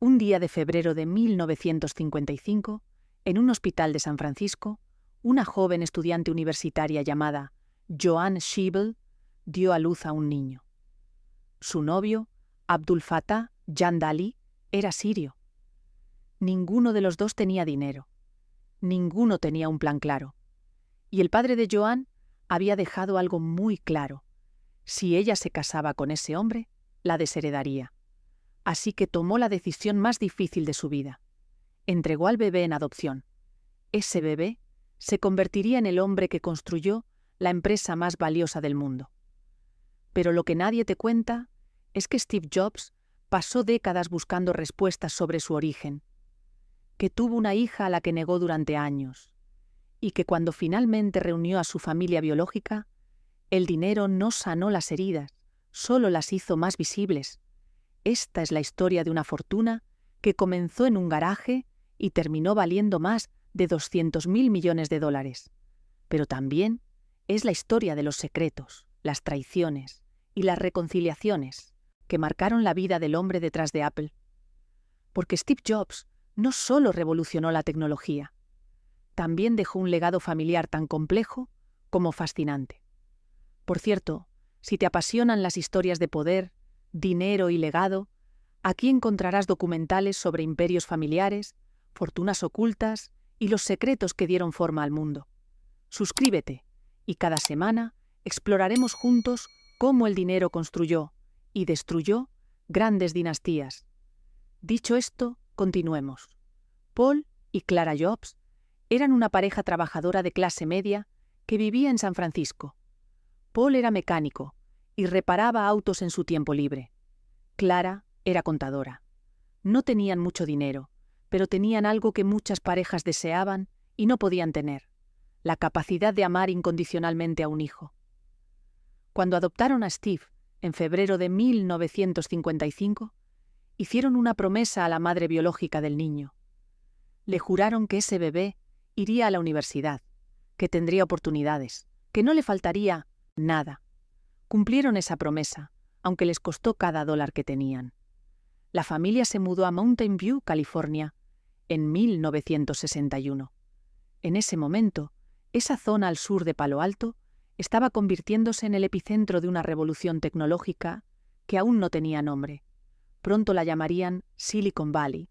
Un día de febrero de 1955, en un hospital de San Francisco, una joven estudiante universitaria llamada Joan Schiebel dio a luz a un niño. Su novio, Abdul Fattah Jandali, era sirio. Ninguno de los dos tenía dinero. Ninguno tenía un plan claro. Y el padre de Joan había dejado algo muy claro. Si ella se casaba con ese hombre, la desheredaría. Así que tomó la decisión más difícil de su vida. Entregó al bebé en adopción. Ese bebé se convertiría en el hombre que construyó la empresa más valiosa del mundo. Pero lo que nadie te cuenta es que Steve Jobs pasó décadas buscando respuestas sobre su origen, que tuvo una hija a la que negó durante años, y que cuando finalmente reunió a su familia biológica, el dinero no sanó las heridas, solo las hizo más visibles. Esta es la historia de una fortuna que comenzó en un garaje y terminó valiendo más de 200.000 millones de dólares. Pero también es la historia de los secretos, las traiciones y las reconciliaciones que marcaron la vida del hombre detrás de Apple. Porque Steve Jobs no solo revolucionó la tecnología, también dejó un legado familiar tan complejo como fascinante. Por cierto, si te apasionan las historias de poder, dinero y legado, aquí encontrarás documentales sobre imperios familiares, fortunas ocultas y los secretos que dieron forma al mundo. Suscríbete y cada semana exploraremos juntos cómo el dinero construyó y destruyó grandes dinastías. Dicho esto, continuemos. Paul y Clara Jobs eran una pareja trabajadora de clase media que vivía en San Francisco. Paul era mecánico y reparaba autos en su tiempo libre. Clara era contadora. No tenían mucho dinero, pero tenían algo que muchas parejas deseaban y no podían tener: la capacidad de amar incondicionalmente a un hijo. Cuando adoptaron a Steve en febrero de 1955, hicieron una promesa a la madre biológica del niño. Le juraron que ese bebé iría a la universidad, que tendría oportunidades, que no le faltaría nada. Cumplieron esa promesa, aunque les costó cada dólar que tenían. La familia se mudó a Mountain View, California, en 1961. En ese momento, esa zona al sur de Palo Alto estaba convirtiéndose en el epicentro de una revolución tecnológica que aún no tenía nombre. Pronto la llamarían Silicon Valley.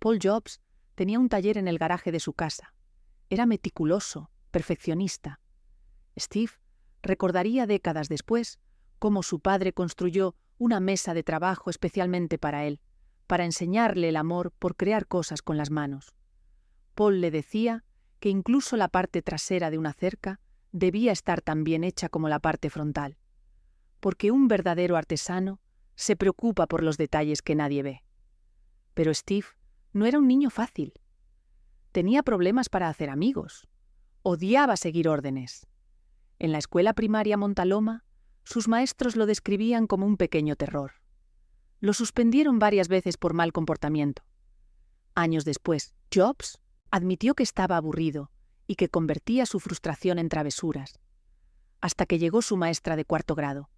Paul Jobs tenía un taller en el garaje de su casa. Era meticuloso, perfeccionista. Steve recordaría décadas después cómo su padre construyó una mesa de trabajo especialmente para él, para enseñarle el amor por crear cosas con las manos. Paul le decía que incluso la parte trasera de una cerca debía estar tan bien hecha como la parte frontal, porque un verdadero artesano se preocupa por los detalles que nadie ve. Pero Steve no era un niño fácil. Tenía problemas para hacer amigos. Odiaba seguir órdenes. En la escuela primaria Montaloma, sus maestros lo describían como un pequeño terror. Lo suspendieron varias veces por mal comportamiento. Años después, Jobs admitió que estaba aburrido y que convertía su frustración en travesuras. Hasta que llegó su maestra de cuarto grado.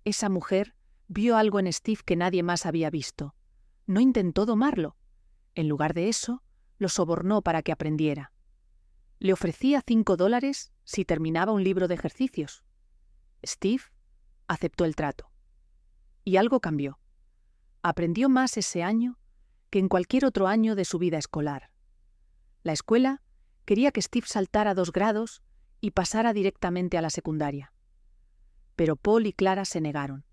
Esa mujer vio algo en Steve que nadie más había visto. No intentó domarlo. En lugar de eso, lo sobornó para que aprendiera. Le ofrecía $5 si terminaba un libro de ejercicios. Steve aceptó el trato. Y algo cambió. Aprendió más ese año que en cualquier otro año de su vida escolar. La escuela quería que Steve saltara 2 grados y pasara directamente a la secundaria. Pero Paul y Clara se negaron.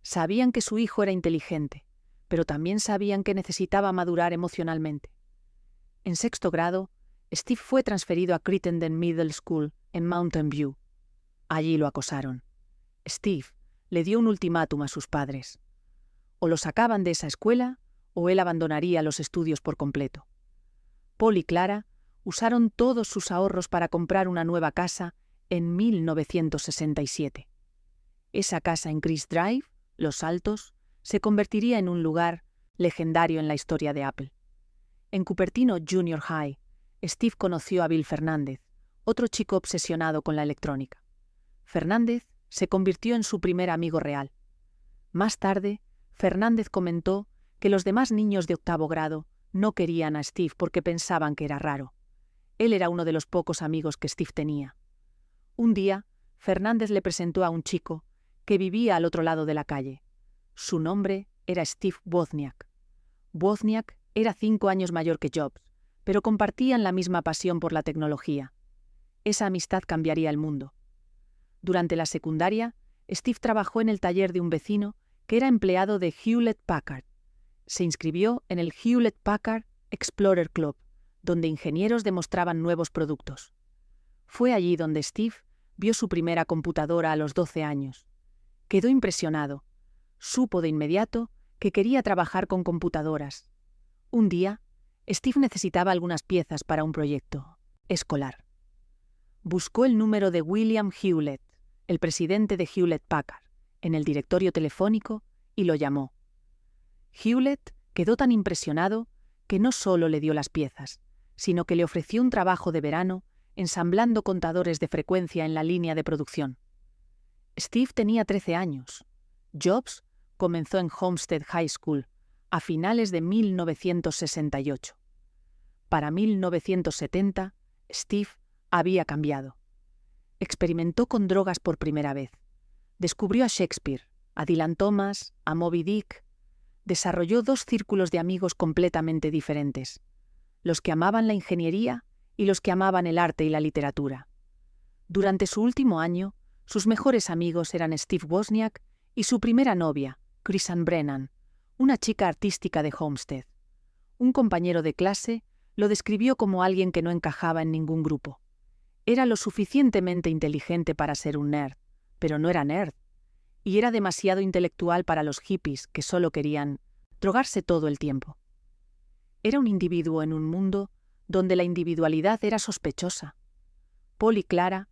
Sabían que su hijo era inteligente, pero también sabían que necesitaba madurar emocionalmente. En 6º grado, Steve fue transferido a Crittenden Middle School en Mountain View. Allí lo acosaron. Steve le dio un ultimátum a sus padres. O lo sacaban de esa escuela o él abandonaría los estudios por completo. Paul y Clara usaron todos sus ahorros para comprar una nueva casa en 1967. Esa casa en Chris Drive, Los Altos, se convertiría en un lugar legendario en la historia de Apple. En Cupertino Junior High, Steve conoció a Bill Fernández, otro chico obsesionado con la electrónica. Fernández se convirtió en su primer amigo real. Más tarde, Fernández comentó que los demás niños de 8º grado no querían a Steve porque pensaban que era raro. Él era uno de los pocos amigos que Steve tenía. Un día, Fernández le presentó a un chico que vivía al otro lado de la calle. Su nombre era Steve Wozniak. Wozniak era 5 años mayor que Jobs, pero compartían la misma pasión por la tecnología. Esa amistad cambiaría el mundo. Durante la secundaria, Steve trabajó en el taller de un vecino que era empleado de Hewlett-Packard. Se inscribió en el Hewlett-Packard Explorer Club, donde ingenieros demostraban nuevos productos. Fue allí donde Steve vio su primera computadora a los 12 años. Quedó impresionado. Supo de inmediato que quería trabajar con computadoras. Un día, Steve necesitaba algunas piezas para un proyecto escolar. Buscó el número de William Hewlett, el presidente de Hewlett-Packard, en el directorio telefónico y lo llamó. Hewlett quedó tan impresionado que no solo le dio las piezas, sino que le ofreció un trabajo de verano ensamblando contadores de frecuencia en la línea de producción. Steve tenía 13 años. Jobs comenzó en Homestead High School a finales de 1968. Para 1970, Steve había cambiado. Experimentó con drogas por primera vez. Descubrió a Shakespeare, a Dylan Thomas, a Moby Dick. Desarrolló 2 círculos de amigos completamente diferentes: los que amaban la ingeniería y los que amaban el arte y la literatura. Durante su último año, sus mejores amigos eran Steve Wozniak y su primera novia, Chrisann Brennan, una chica artística de Homestead. Un compañero de clase lo describió como alguien que no encajaba en ningún grupo. Era lo suficientemente inteligente para ser un nerd, pero no era nerd. Y era demasiado intelectual para los hippies que solo querían drogarse todo el tiempo. Era un individuo en un mundo donde la individualidad era sospechosa. Paul y Clara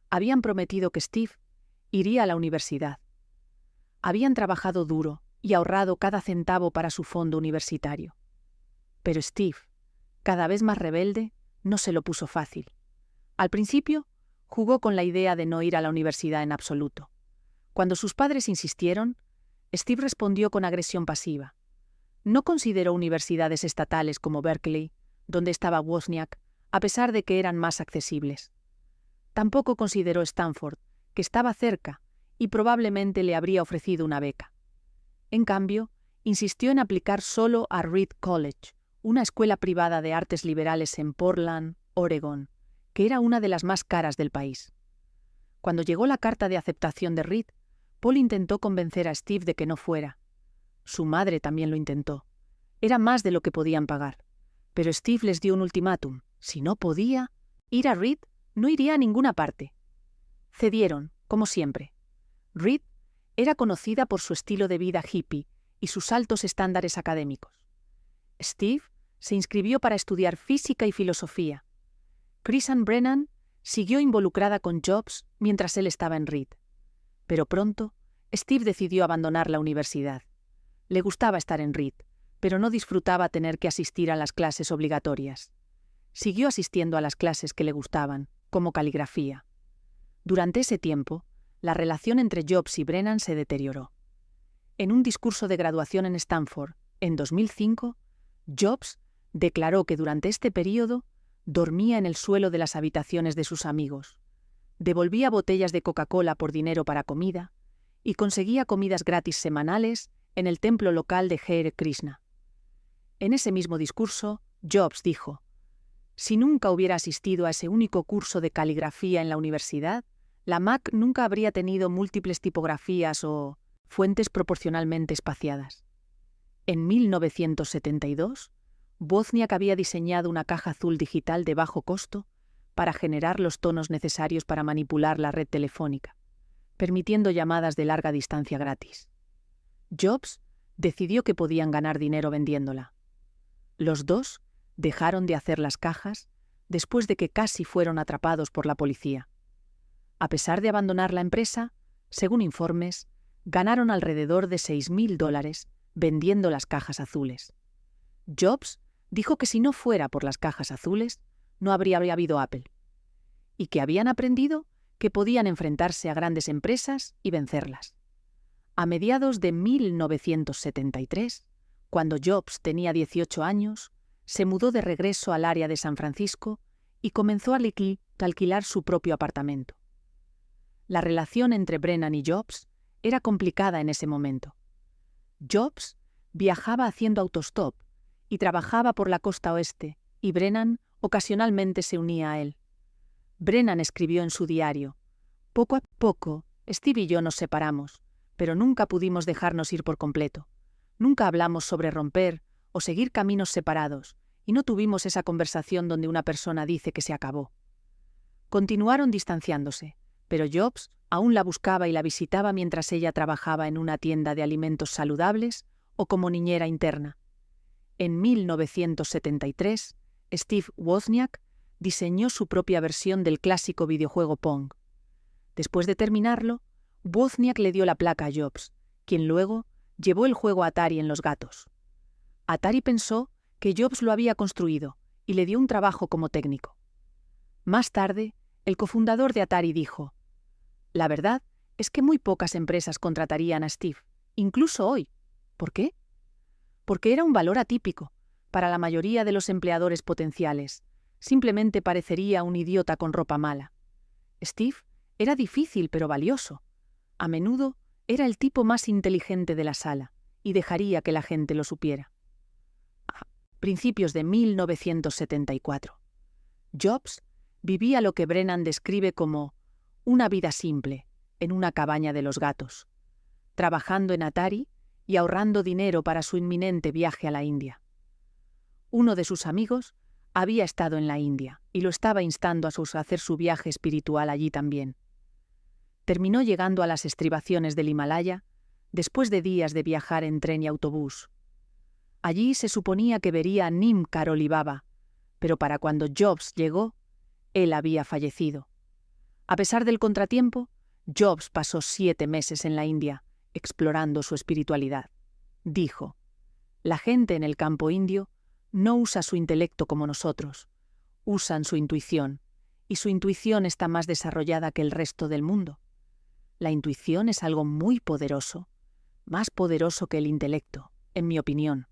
habían prometido que Steve iría a la universidad. Habían trabajado duro y ahorrado cada centavo para su fondo universitario. Pero Steve, cada vez más rebelde, no se lo puso fácil. Al principio, jugó con la idea de no ir a la universidad en absoluto. Cuando sus padres insistieron, Steve respondió con agresión pasiva. No consideró universidades estatales como Berkeley, donde estaba Wozniak, a pesar de que eran más accesibles. Tampoco consideró Stanford, que estaba cerca y probablemente le habría ofrecido una beca. En cambio, insistió en aplicar solo a Reed College, una escuela privada de artes liberales en Portland, Oregón, que era una de las más caras del país. Cuando llegó la carta de aceptación de Reed, Paul intentó convencer a Steve de que no fuera. Su madre también lo intentó. Era más de lo que podían pagar. Pero Steve les dio un ultimátum. Si no podía ir a Reed, no iría a ninguna parte. Cedieron, como siempre. Reed era conocida por su estilo de vida hippie y sus altos estándares académicos. Steve se inscribió para estudiar física y filosofía. Chrisann Brennan siguió involucrada con Jobs mientras él estaba en Reed. Pero pronto, Steve decidió abandonar la universidad. Le gustaba estar en Reed, pero no disfrutaba tener que asistir a las clases obligatorias. Siguió asistiendo a las clases que le gustaban, como caligrafía. Durante ese tiempo, la relación entre Jobs y Brennan se deterioró. En un discurso de graduación en Stanford, en 2005, Jobs declaró que durante este período dormía en el suelo de las habitaciones de sus amigos, devolvía botellas de Coca-Cola por dinero para comida y conseguía comidas gratis semanales en el templo local de Hare Krishna. En ese mismo discurso, Jobs dijo: «Si nunca hubiera asistido a ese único curso de caligrafía en la universidad, la Mac nunca habría tenido múltiples tipografías o fuentes proporcionalmente espaciadas». En 1972, Wozniak había diseñado una caja azul digital de bajo costo para generar los tonos necesarios para manipular la red telefónica, permitiendo llamadas de larga distancia gratis. Jobs decidió que podían ganar dinero vendiéndola. Los dos dejaron de hacer las cajas después de que casi fueron atrapados por la policía. A pesar de abandonar la empresa, según informes, ganaron alrededor de $6.000 vendiendo las cajas azules. Jobs dijo que si no fuera por las cajas azules, no habría habido Apple, y que habían aprendido que podían enfrentarse a grandes empresas y vencerlas. A mediados de 1973, Cuando Jobs tenía 18 años, se mudó de regreso al área de San Francisco y comenzó a alquilar su propio apartamento. La relación entre Brennan y Jobs era complicada en ese momento. Jobs viajaba haciendo autostop y trabajaba por la costa oeste, y Brennan ocasionalmente se unía a él. Brennan escribió en su diario: «Poco a poco, Steve y yo nos separamos, pero nunca pudimos dejarnos ir por completo. Nunca hablamos sobre romper o seguir caminos separados, y no tuvimos esa conversación donde una persona dice que se acabó». Continuaron distanciándose, pero Jobs aún la buscaba y la visitaba mientras ella trabajaba en una tienda de alimentos saludables o como niñera interna. En 1973, Steve Wozniak diseñó su propia versión del clásico videojuego Pong. Después de terminarlo, Wozniak le dio la placa a Jobs, quien luego llevó el juego a Atari en los gatos. Atari pensó que Jobs lo había construido y le dio un trabajo como técnico. Más tarde, el cofundador de Atari dijo: «La verdad es que muy pocas empresas contratarían a Steve, incluso hoy. ¿Por qué? Porque era un valor atípico para la mayoría de los empleadores potenciales. Simplemente parecería un idiota con ropa mala. Steve era difícil pero valioso. A menudo era el tipo más inteligente de la sala y dejaría que la gente lo supiera». A principios de 1974, Jobs vivía lo que Brennan describe como una vida simple en una cabaña de los gatos, trabajando en Atari y ahorrando dinero para su inminente viaje a la India. Uno de sus amigos había estado en la India y lo estaba instando a hacer su viaje espiritual allí también. Terminó llegando a las estribaciones del Himalaya después de días de viajar en tren y autobús. Allí se suponía que vería a Nim Karoli Baba, pero para cuando Jobs llegó, él había fallecido. A pesar del contratiempo, Jobs pasó 7 meses en la India, explorando su espiritualidad. Dijo: «La gente en el campo indio no usa su intelecto como nosotros, usan su intuición, y su intuición está más desarrollada que el resto del mundo. La intuición es algo muy poderoso, más poderoso que el intelecto, en mi opinión.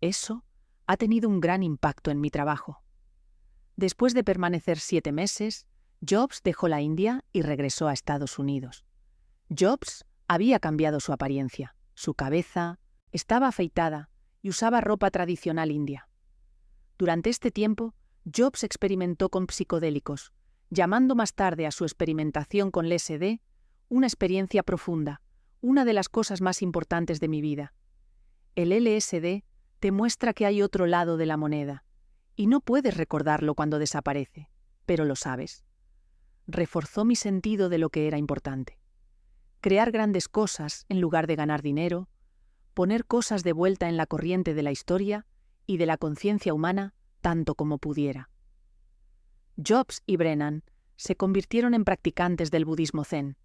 Eso ha tenido un gran impacto en mi trabajo». Después de permanecer 7 meses, Jobs dejó la India y regresó a Estados Unidos. Jobs había cambiado su apariencia. Su cabeza estaba afeitada y usaba ropa tradicional india. Durante este tiempo, Jobs experimentó con psicodélicos, llamando más tarde a su experimentación con LSD una experiencia profunda, una de las cosas más importantes de mi vida. El LSD te muestra que hay otro lado de la moneda, y no puedes recordarlo cuando desaparece, pero lo sabes. Reforzó mi sentido de lo que era importante. Crear grandes cosas en lugar de ganar dinero, poner cosas de vuelta en la corriente de la historia y de la conciencia humana tanto como pudiera. Jobs y Brennan se convirtieron en practicantes del budismo zen.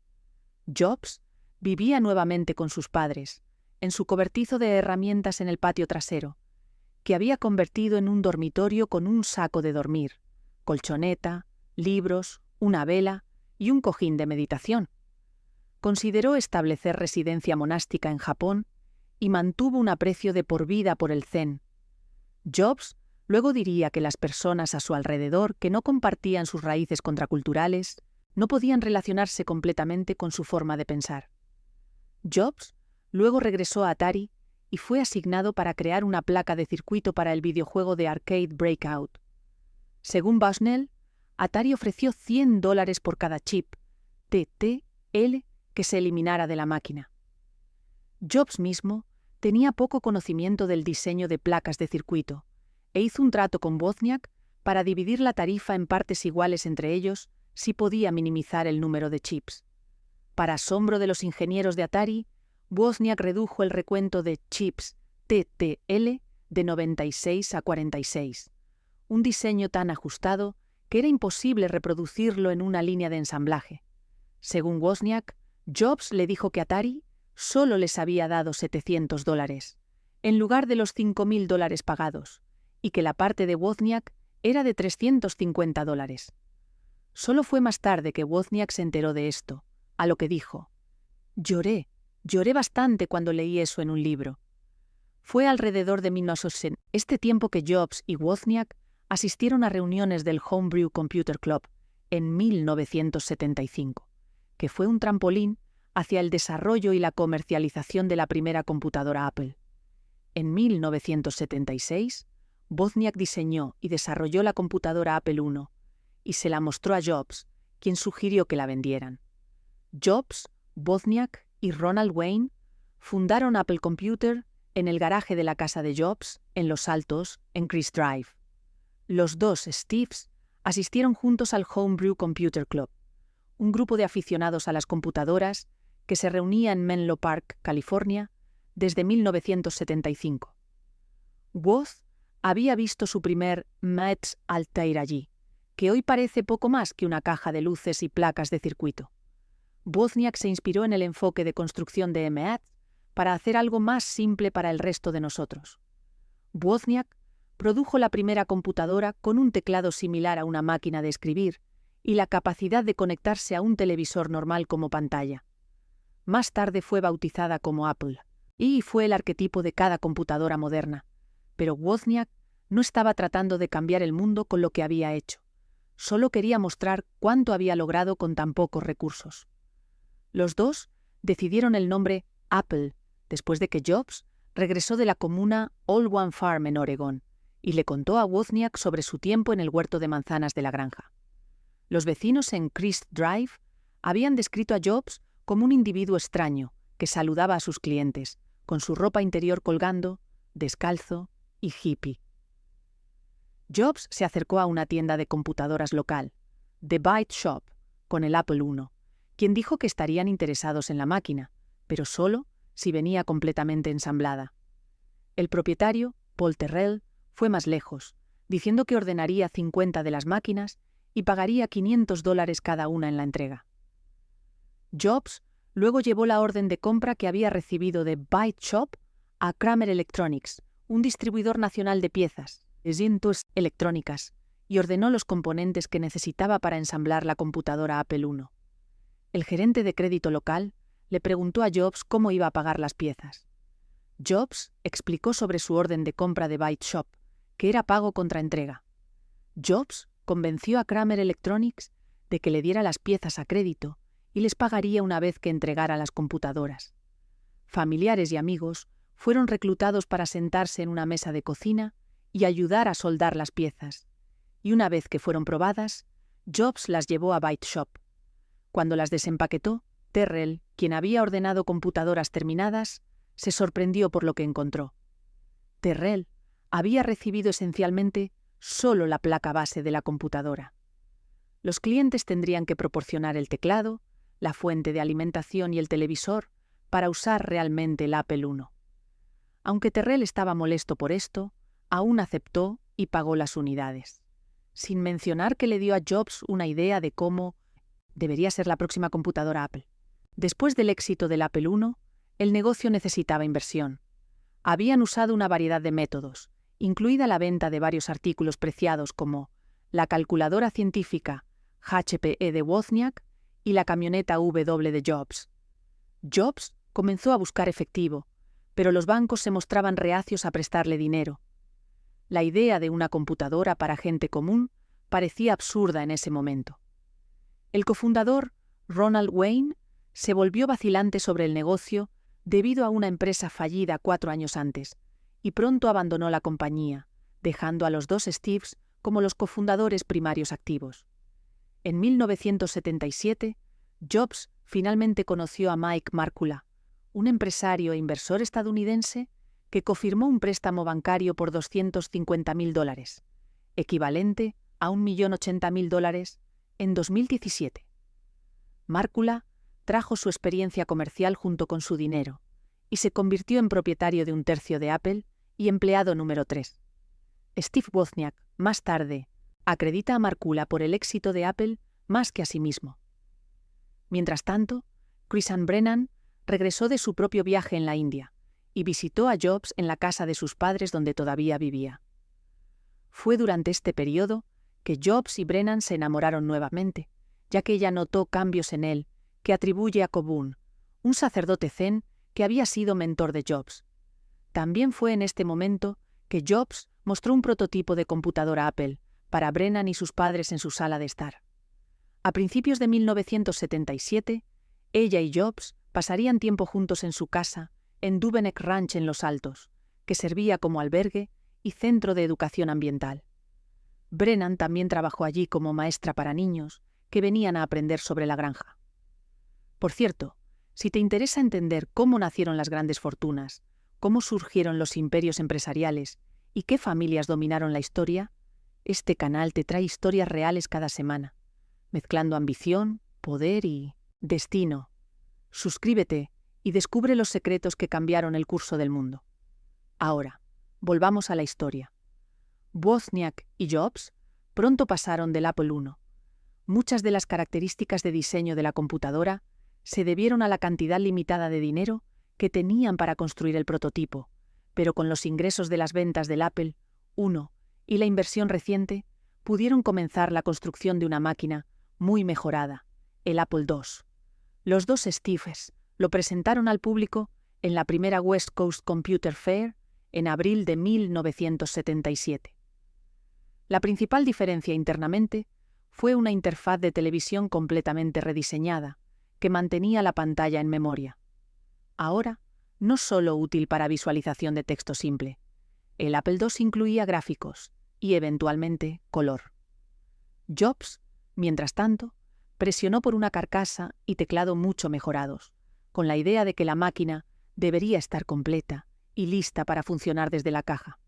Jobs vivía nuevamente con sus padres, en su cobertizo de herramientas en el patio trasero, que había convertido en un dormitorio con un saco de dormir, colchoneta, libros, una vela y un cojín de meditación. Consideró establecer residencia monástica en Japón y mantuvo un aprecio de por vida por el zen. Jobs luego diría que las personas a su alrededor que no compartían sus raíces contraculturales no podían relacionarse completamente con su forma de pensar. Jobs luego regresó a Atari y fue asignado para crear una placa de circuito para el videojuego de arcade Breakout. Según Bushnell, Atari ofreció $100 por cada chip TTL que se eliminara de la máquina. Jobs mismo tenía poco conocimiento del diseño de placas de circuito e hizo un trato con Wozniak para dividir la tarifa en partes iguales entre ellos si podía minimizar el número de chips. Para asombro de los ingenieros de Atari, Wozniak redujo el recuento de chips TTL de 96 a 46, un diseño tan ajustado que era imposible reproducirlo en una línea de ensamblaje. Según Wozniak, Jobs le dijo que Atari solo les había dado $700, en lugar de los $5.000 pagados, y que la parte de Wozniak era de $350. Solo fue más tarde que Wozniak se enteró de esto, a lo que dijo: «Lloré bastante cuando leí eso en un libro». Fue alrededor de 1900, este tiempo que Jobs y Wozniak asistieron a reuniones del Homebrew Computer Club en 1975, que fue un trampolín hacia el desarrollo y la comercialización de la primera computadora Apple. En 1976, Wozniak diseñó y desarrolló la computadora Apple I y se la mostró a Jobs, quien sugirió que la vendieran. Jobs, Wozniak y Ronald Wayne fundaron Apple Computer en el garaje de la casa de Jobs, en Los Altos, en Chris Drive. Los dos Steves asistieron juntos al Homebrew Computer Club, un grupo de aficionados a las computadoras que se reunía en Menlo Park, California, desde 1975. Woz había visto su primer MEAT Altair allí, que hoy parece poco más que una caja de luces y placas de circuito. Wozniak se inspiró en el enfoque de construcción de MEAT para hacer algo más simple para el resto de nosotros. Wozniak produjo la primera computadora con un teclado similar a una máquina de escribir y la capacidad de conectarse a un televisor normal como pantalla. Más tarde fue bautizada como Apple, y fue el arquetipo de cada computadora moderna. Pero Wozniak no estaba tratando de cambiar el mundo con lo que había hecho. Solo quería mostrar cuánto había logrado con tan pocos recursos. Los dos decidieron el nombre Apple después de que Jobs regresó de la comuna Old One Farm en Oregón y le contó a Wozniak sobre su tiempo en el huerto de manzanas de la granja. Los vecinos en Chris Drive habían descrito a Jobs como un individuo extraño que saludaba a sus clientes, con su ropa interior colgando, descalzo y hippie. Jobs se acercó a una tienda de computadoras local, The Byte Shop, con el Apple I, quien dijo que estarían interesados en la máquina, pero solo si venía completamente ensamblada. El propietario, Paul Terrell, fue más lejos, diciendo que ordenaría 50 de las máquinas y pagaría $500 cada una en la entrega. Jobs luego llevó la orden de compra que había recibido de Byte Shop a Kramer Electronics, un distribuidor nacional de piezas, electrónicas, y ordenó los componentes que necesitaba para ensamblar la computadora Apple I. El gerente de crédito local le preguntó a Jobs cómo iba a pagar las piezas. Jobs explicó sobre su orden de compra de Byte Shop, que era pago contra entrega. Jobs convenció a Kramer Electronics de que le diera las piezas a crédito y les pagaría una vez que entregara las computadoras. Familiares y amigos fueron reclutados para sentarse en una mesa de cocina y ayudar a soldar las piezas, y una vez que fueron probadas, Jobs las llevó a Byte Shop. Cuando las desempaquetó, Terrell, quien había ordenado computadoras terminadas, se sorprendió por lo que encontró. Terrell había recibido esencialmente solo la placa base de la computadora. Los clientes tendrían que proporcionar el teclado, la fuente de alimentación y el televisor para usar realmente el Apple I. Aunque Terrell estaba molesto por esto, aún aceptó y pagó las unidades, sin mencionar que le dio a Jobs una idea de cómo debería ser la próxima computadora Apple. Después del éxito del Apple I, el negocio necesitaba inversión. Habían usado una variedad de métodos, incluida la venta de varios artículos preciados como la calculadora científica HPE de Wozniak y la camioneta W de Jobs. Jobs comenzó a buscar efectivo, pero los bancos se mostraban reacios a prestarle dinero. La idea de una computadora para gente común parecía absurda en ese momento. El cofundador, Ronald Wayne, se volvió vacilante sobre el negocio debido a una empresa fallida 4 años antes, y pronto abandonó la compañía, dejando a los dos Steves como los cofundadores primarios activos. En 1977, Jobs finalmente conoció a Mike Markkula, un empresario e inversor estadounidense que confirmó un préstamo bancario por $250.000, equivalente a $1.080.000 en 2017. Markkula trajo su experiencia comercial junto con su dinero y se convirtió en propietario de 1/3 de Apple y empleado número 3. Steve Wozniak, más tarde, acredita a Markkula por el éxito de Apple más que a sí mismo. Mientras tanto, Christian Brennan regresó de su propio viaje en la India y visitó a Jobs en la casa de sus padres donde todavía vivía. Fue durante este periodo que Jobs y Brennan se enamoraron nuevamente, ya que ella notó cambios en él que atribuye a Kobun, un sacerdote zen que había sido mentor de Jobs. También fue en este momento que Jobs mostró un prototipo de computadora Apple para Brennan y sus padres en su sala de estar. A principios de 1977, ella y Jobs pasarían tiempo juntos en su casa, en Duveneck Ranch en Los Altos, que servía como albergue y centro de educación ambiental. Brennan también trabajó allí como maestra para niños que venían a aprender sobre la granja. Por cierto, si te interesa entender cómo nacieron las grandes fortunas, cómo surgieron los imperios empresariales y qué familias dominaron la historia, este canal te trae historias reales cada semana, mezclando ambición, poder y destino. Suscríbete y descubre los secretos que cambiaron el curso del mundo. Ahora, volvamos a la historia. Wozniak y Jobs pronto pasaron del Apple I. Muchas de las características de diseño de la computadora se debieron a la cantidad limitada de dinero que tenían para construir el prototipo, pero con los ingresos de las ventas del Apple I y la inversión reciente, pudieron comenzar la construcción de una máquina muy mejorada, el Apple II. Los dos Steves lo presentaron al público en la primera West Coast Computer Fair en abril de 1977. La principal diferencia internamente fue una interfaz de televisión completamente rediseñada, que mantenía la pantalla en memoria. Ahora, no solo útil para visualización de texto simple, el Apple II incluía gráficos y, eventualmente, color. Jobs, mientras tanto, presionó por una carcasa y teclado mucho mejorados, con la idea de que la máquina debería estar completa y lista para funcionar desde la caja.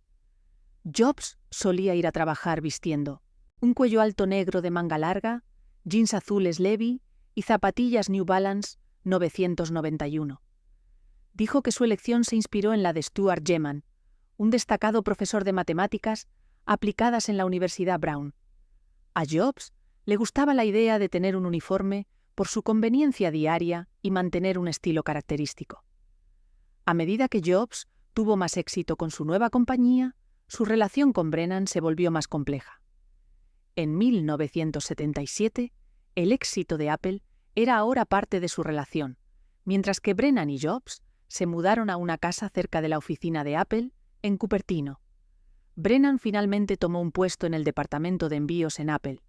Jobs solía ir a trabajar vistiendo un cuello alto negro de manga larga, jeans azules Levi y zapatillas New Balance 991. Dijo que su elección se inspiró en la de Stuart Geman, un destacado profesor de matemáticas aplicadas en la Universidad Brown. A Jobs le gustaba la idea de tener un uniforme por su conveniencia diaria y mantener un estilo característico. A medida que Jobs tuvo más éxito con su nueva compañía, su relación con Brennan se volvió más compleja. En 1977, el éxito de Apple era ahora parte de su relación, mientras que Brennan y Jobs se mudaron a una casa cerca de la oficina de Apple, en Cupertino. Brennan finalmente tomó un puesto en el departamento de envíos en Apple.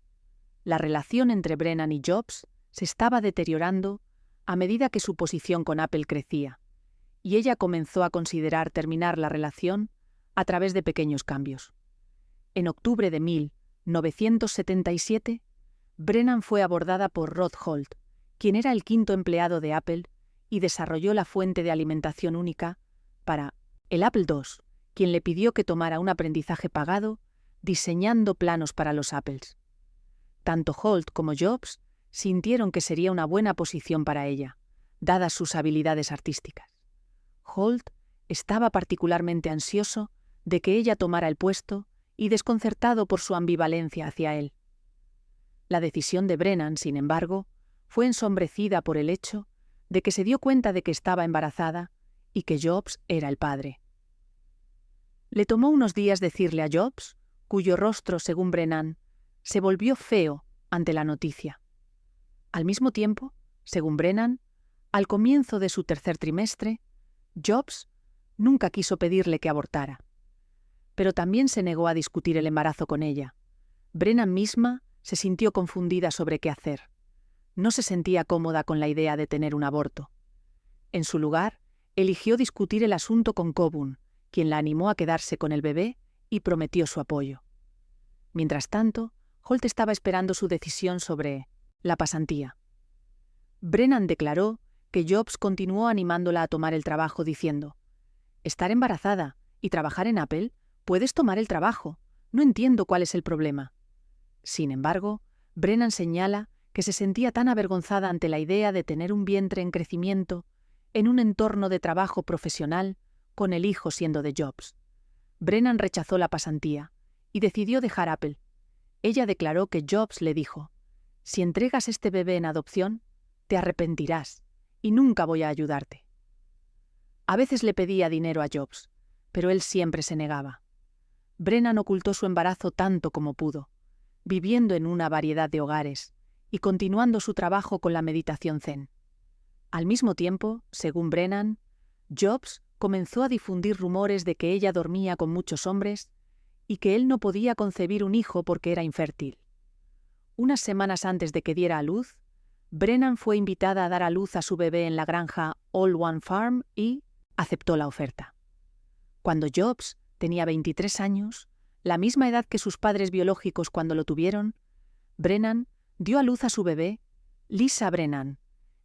La relación entre Brennan y Jobs se estaba deteriorando a medida que su posición con Apple crecía, y ella comenzó a considerar terminar la relación a través de pequeños cambios. En octubre de 1977, Brennan fue abordada por Rod Holt, quien era el quinto empleado de Apple y desarrolló la fuente de alimentación única para el Apple II, quien le pidió que tomara un aprendizaje pagado diseñando planos para los Apples. Tanto Holt como Jobs sintieron que sería una buena posición para ella, dadas sus habilidades artísticas. Holt estaba particularmente ansioso de que ella tomara el puesto y desconcertado por su ambivalencia hacia él. La decisión de Brennan, sin embargo, fue ensombrecida por el hecho de que se dio cuenta de que estaba embarazada y que Jobs era el padre. Le tomó unos días decirle a Jobs, cuyo rostro, según Brennan, se volvió feo ante la noticia. Al mismo tiempo, según Brennan, al comienzo de su tercer trimestre, Jobs nunca quiso pedirle que abortara. Pero también se negó a discutir el embarazo con ella. Brennan misma se sintió confundida sobre qué hacer. No se sentía cómoda con la idea de tener un aborto. En su lugar, eligió discutir el asunto con Coburn, quien la animó a quedarse con el bebé y prometió su apoyo. Mientras tanto, Holt estaba esperando su decisión sobre la pasantía. Brennan declaró que Jobs continuó animándola a tomar el trabajo diciendo: «Estar embarazada y trabajar en Apple, puedes tomar el trabajo. No entiendo cuál es el problema». Sin embargo, Brennan señala que se sentía tan avergonzada ante la idea de tener un vientre en crecimiento en un entorno de trabajo profesional con el hijo siendo de Jobs. Brennan rechazó la pasantía y decidió dejar Apple. Ella declaró que Jobs le dijo: «Si entregas este bebé en adopción, te arrepentirás y nunca voy a ayudarte». A veces le pedía dinero a Jobs, pero él siempre se negaba. Brennan ocultó su embarazo tanto como pudo, viviendo en una variedad de hogares y continuando su trabajo con la meditación zen. Al mismo tiempo, según Brennan, Jobs comenzó a difundir rumores de que ella dormía con muchos hombres y que él no podía concebir un hijo porque era infértil. Unas semanas antes de que diera a luz, Brennan fue invitada a dar a luz a su bebé en la granja All One Farm y aceptó la oferta. Cuando Jobs tenía 23 años, la misma edad que sus padres biológicos cuando lo tuvieron, Brennan dio a luz a su bebé, Lisa Brennan,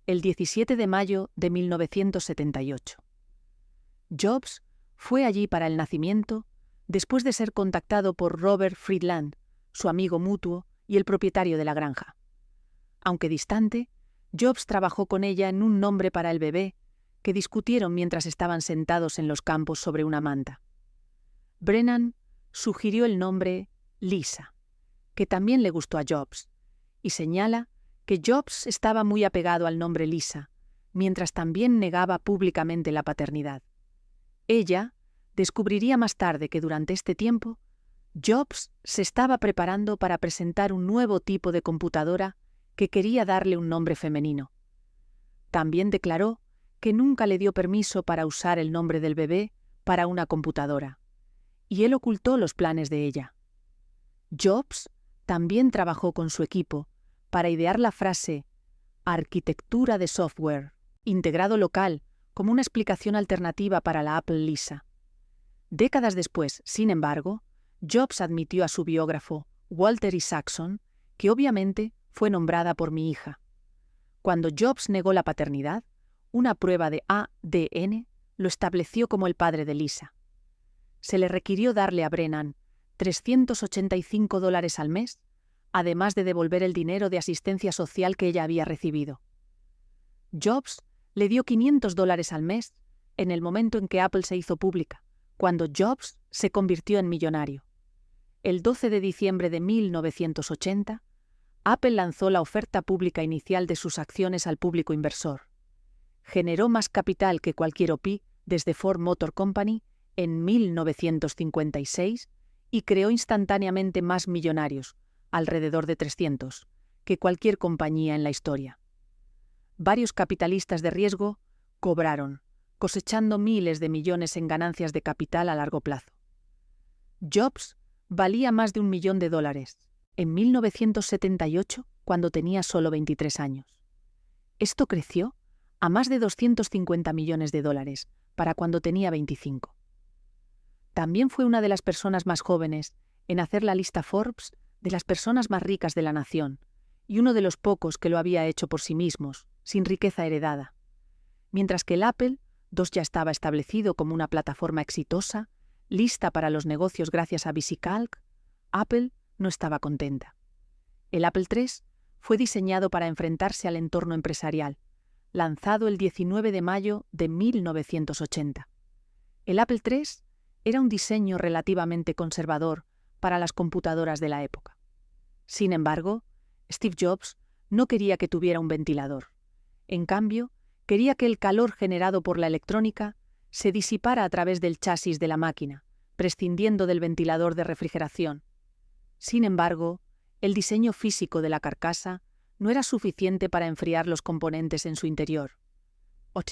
el 17 de mayo de 1978. Jobs fue allí para el nacimiento después de ser contactado por Robert Friedland, su amigo mutuo y el propietario de la granja. Aunque distante, Jobs trabajó con ella en un nombre para el bebé que discutieron mientras estaban sentados en los campos sobre una manta. Brennan sugirió el nombre Lisa, que también le gustó a Jobs, y señala que Jobs estaba muy apegado al nombre Lisa, mientras también negaba públicamente la paternidad. Ella descubriría más tarde que durante este tiempo, Jobs se estaba preparando para presentar un nuevo tipo de computadora que quería darle un nombre femenino. También declaró que nunca le dio permiso para usar el nombre del bebé para una computadora, y él ocultó los planes de ella. Jobs también trabajó con su equipo para idear la frase arquitectura de software integrado local como una explicación alternativa para la Apple Lisa. Décadas después, sin embargo, Jobs admitió a su biógrafo, Walter Isaacson, que obviamente fue nombrada por mi hija. Cuando Jobs negó la paternidad, una prueba de ADN lo estableció como el padre de Lisa. Se le requirió darle a Brennan $385 al mes, además de devolver el dinero de asistencia social que ella había recibido. Jobs le dio $500 al mes en el momento en que Apple se hizo pública, cuando Jobs se convirtió en millonario. El 12 de diciembre de 1980, Apple lanzó la oferta pública inicial de sus acciones al público inversor. Generó más capital que cualquier OPI desde Ford Motor Company en 1956 y creó instantáneamente más millonarios, alrededor de 300, que cualquier compañía en la historia. Varios capitalistas de riesgo cobraron, cosechando miles de millones en ganancias de capital a largo plazo. Jobs valía más de $1 millón en 1978, cuando tenía solo 23 años. Esto creció a más de $250 millones para cuando tenía 25. También fue una de las personas más jóvenes en hacer la lista Forbes de las personas más ricas de la nación, y uno de los pocos que lo había hecho por sí mismos, sin riqueza heredada. Mientras que el Apple II ya estaba establecido como una plataforma exitosa, lista para los negocios gracias a VisiCalc, Apple no estaba contenta. El Apple III fue diseñado para enfrentarse al entorno empresarial, lanzado el 19 de mayo de 1980. El Apple III era un diseño relativamente conservador para las computadoras de la época. Sin embargo, Steve Jobs no quería que tuviera un ventilador. En cambio, quería que el calor generado por la electrónica se disipara a través del chasis de la máquina, prescindiendo del ventilador de refrigeración. Sin embargo, el diseño físico de la carcasa no era suficiente para enfriar los componentes en su interior. Al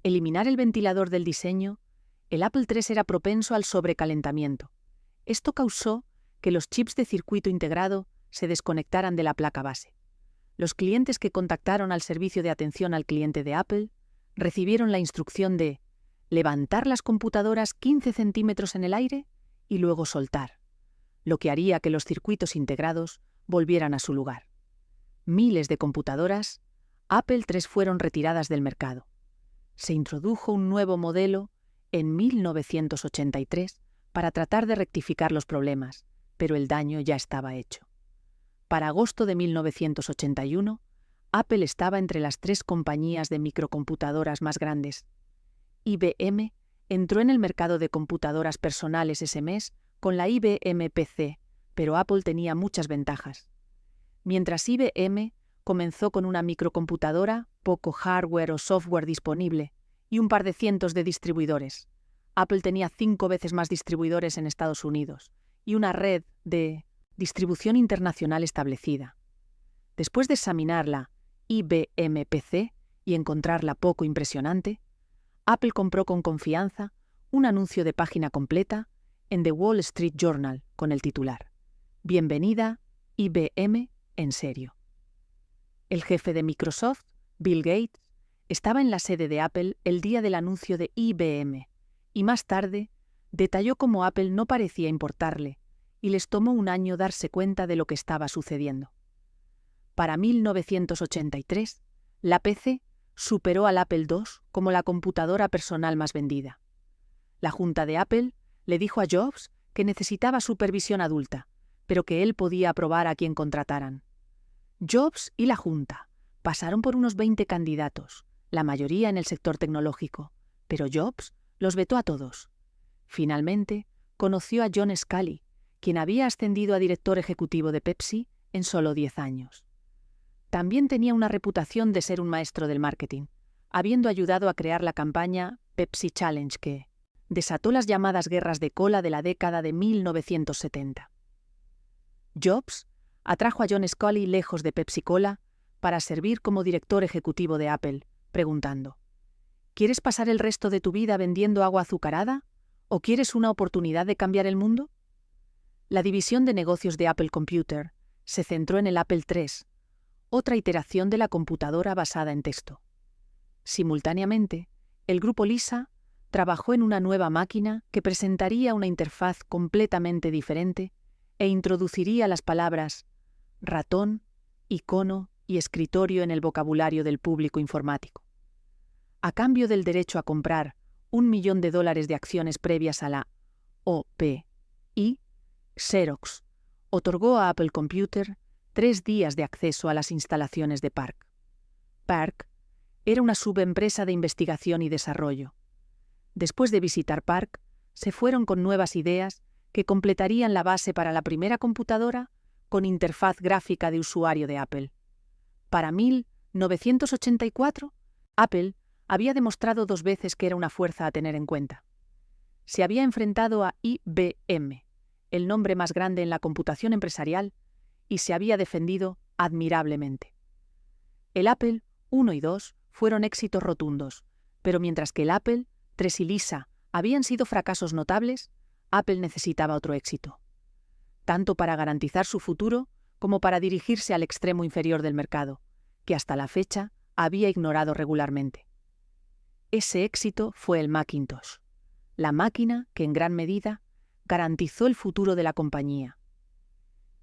eliminar el ventilador del diseño, el Apple III era propenso al sobrecalentamiento. Esto causó que los chips de circuito integrado se desconectaran de la placa base. Los clientes que contactaron al servicio de atención al cliente de Apple recibieron la instrucción de levantar las computadoras 15 centímetros en el aire y luego soltar, lo que haría que los circuitos integrados volvieran a su lugar. Miles de computadoras Apple III fueron retiradas del mercado. Se introdujo un nuevo modelo en 1983 para tratar de rectificar los problemas, pero el daño ya estaba hecho. Para agosto de 1981, Apple estaba entre las 3 compañías de microcomputadoras más grandes. IBM entró en el mercado de computadoras personales ese mes con la IBM PC, pero Apple tenía muchas ventajas. Mientras IBM comenzó con una microcomputadora, poco hardware o software disponible y un par de cientos de distribuidores, Apple tenía 5 veces más distribuidores en Estados Unidos y una red de distribución internacional establecida. Después de examinar la IBM PC y encontrarla poco impresionante, Apple compró con confianza un anuncio de página completa en The Wall Street Journal con el titular: Bienvenida, IBM, en serio. El jefe de Microsoft, Bill Gates, estaba en la sede de Apple el día del anuncio de IBM y más tarde detalló cómo Apple no parecía importarle y les tomó un año darse cuenta de lo que estaba sucediendo. Para 1983, la PC superó al Apple II como la computadora personal más vendida. La junta de Apple le dijo a Jobs que necesitaba supervisión adulta, pero que él podía aprobar a quien contrataran. Jobs y la junta pasaron por unos 20 candidatos, la mayoría en el sector tecnológico, pero Jobs los vetó a todos. Finalmente, conoció a John Sculley, quien había ascendido a director ejecutivo de Pepsi en solo 10 años. También tenía una reputación de ser un maestro del marketing, habiendo ayudado a crear la campaña Pepsi Challenge que desató las llamadas guerras de cola de la década de 1970. Jobs atrajo a John Sculley lejos de Pepsi Cola para servir como director ejecutivo de Apple, preguntando: ¿quieres pasar el resto de tu vida vendiendo agua azucarada? ¿O quieres una oportunidad de cambiar el mundo? La división de negocios de Apple Computer se centró en el Apple III, otra iteración de la computadora basada en texto. Simultáneamente, el grupo Lisa trabajó en una nueva máquina que presentaría una interfaz completamente diferente e introduciría las palabras ratón, icono y escritorio en el vocabulario del público informático. A cambio del derecho a comprar $1 millón de acciones previas a la OPI, Xerox otorgó a Apple Computer 3 días de acceso a las instalaciones de PARC. PARC era una subempresa de investigación y desarrollo. Después de visitar PARC, se fueron con nuevas ideas que completarían la base para la primera computadora con interfaz gráfica de usuario de Apple. Para 1984, Apple había demostrado 2 veces que era una fuerza a tener en cuenta. Se había enfrentado a IBM, el nombre más grande en la computación empresarial, y se había defendido admirablemente. El Apple I y II fueron éxitos rotundos, pero mientras que el Apple III y Lisa habían sido fracasos notables, Apple necesitaba otro éxito, tanto para garantizar su futuro como para dirigirse al extremo inferior del mercado, que hasta la fecha había ignorado regularmente. Ese éxito fue el Macintosh, la máquina que en gran medida garantizó el futuro de la compañía.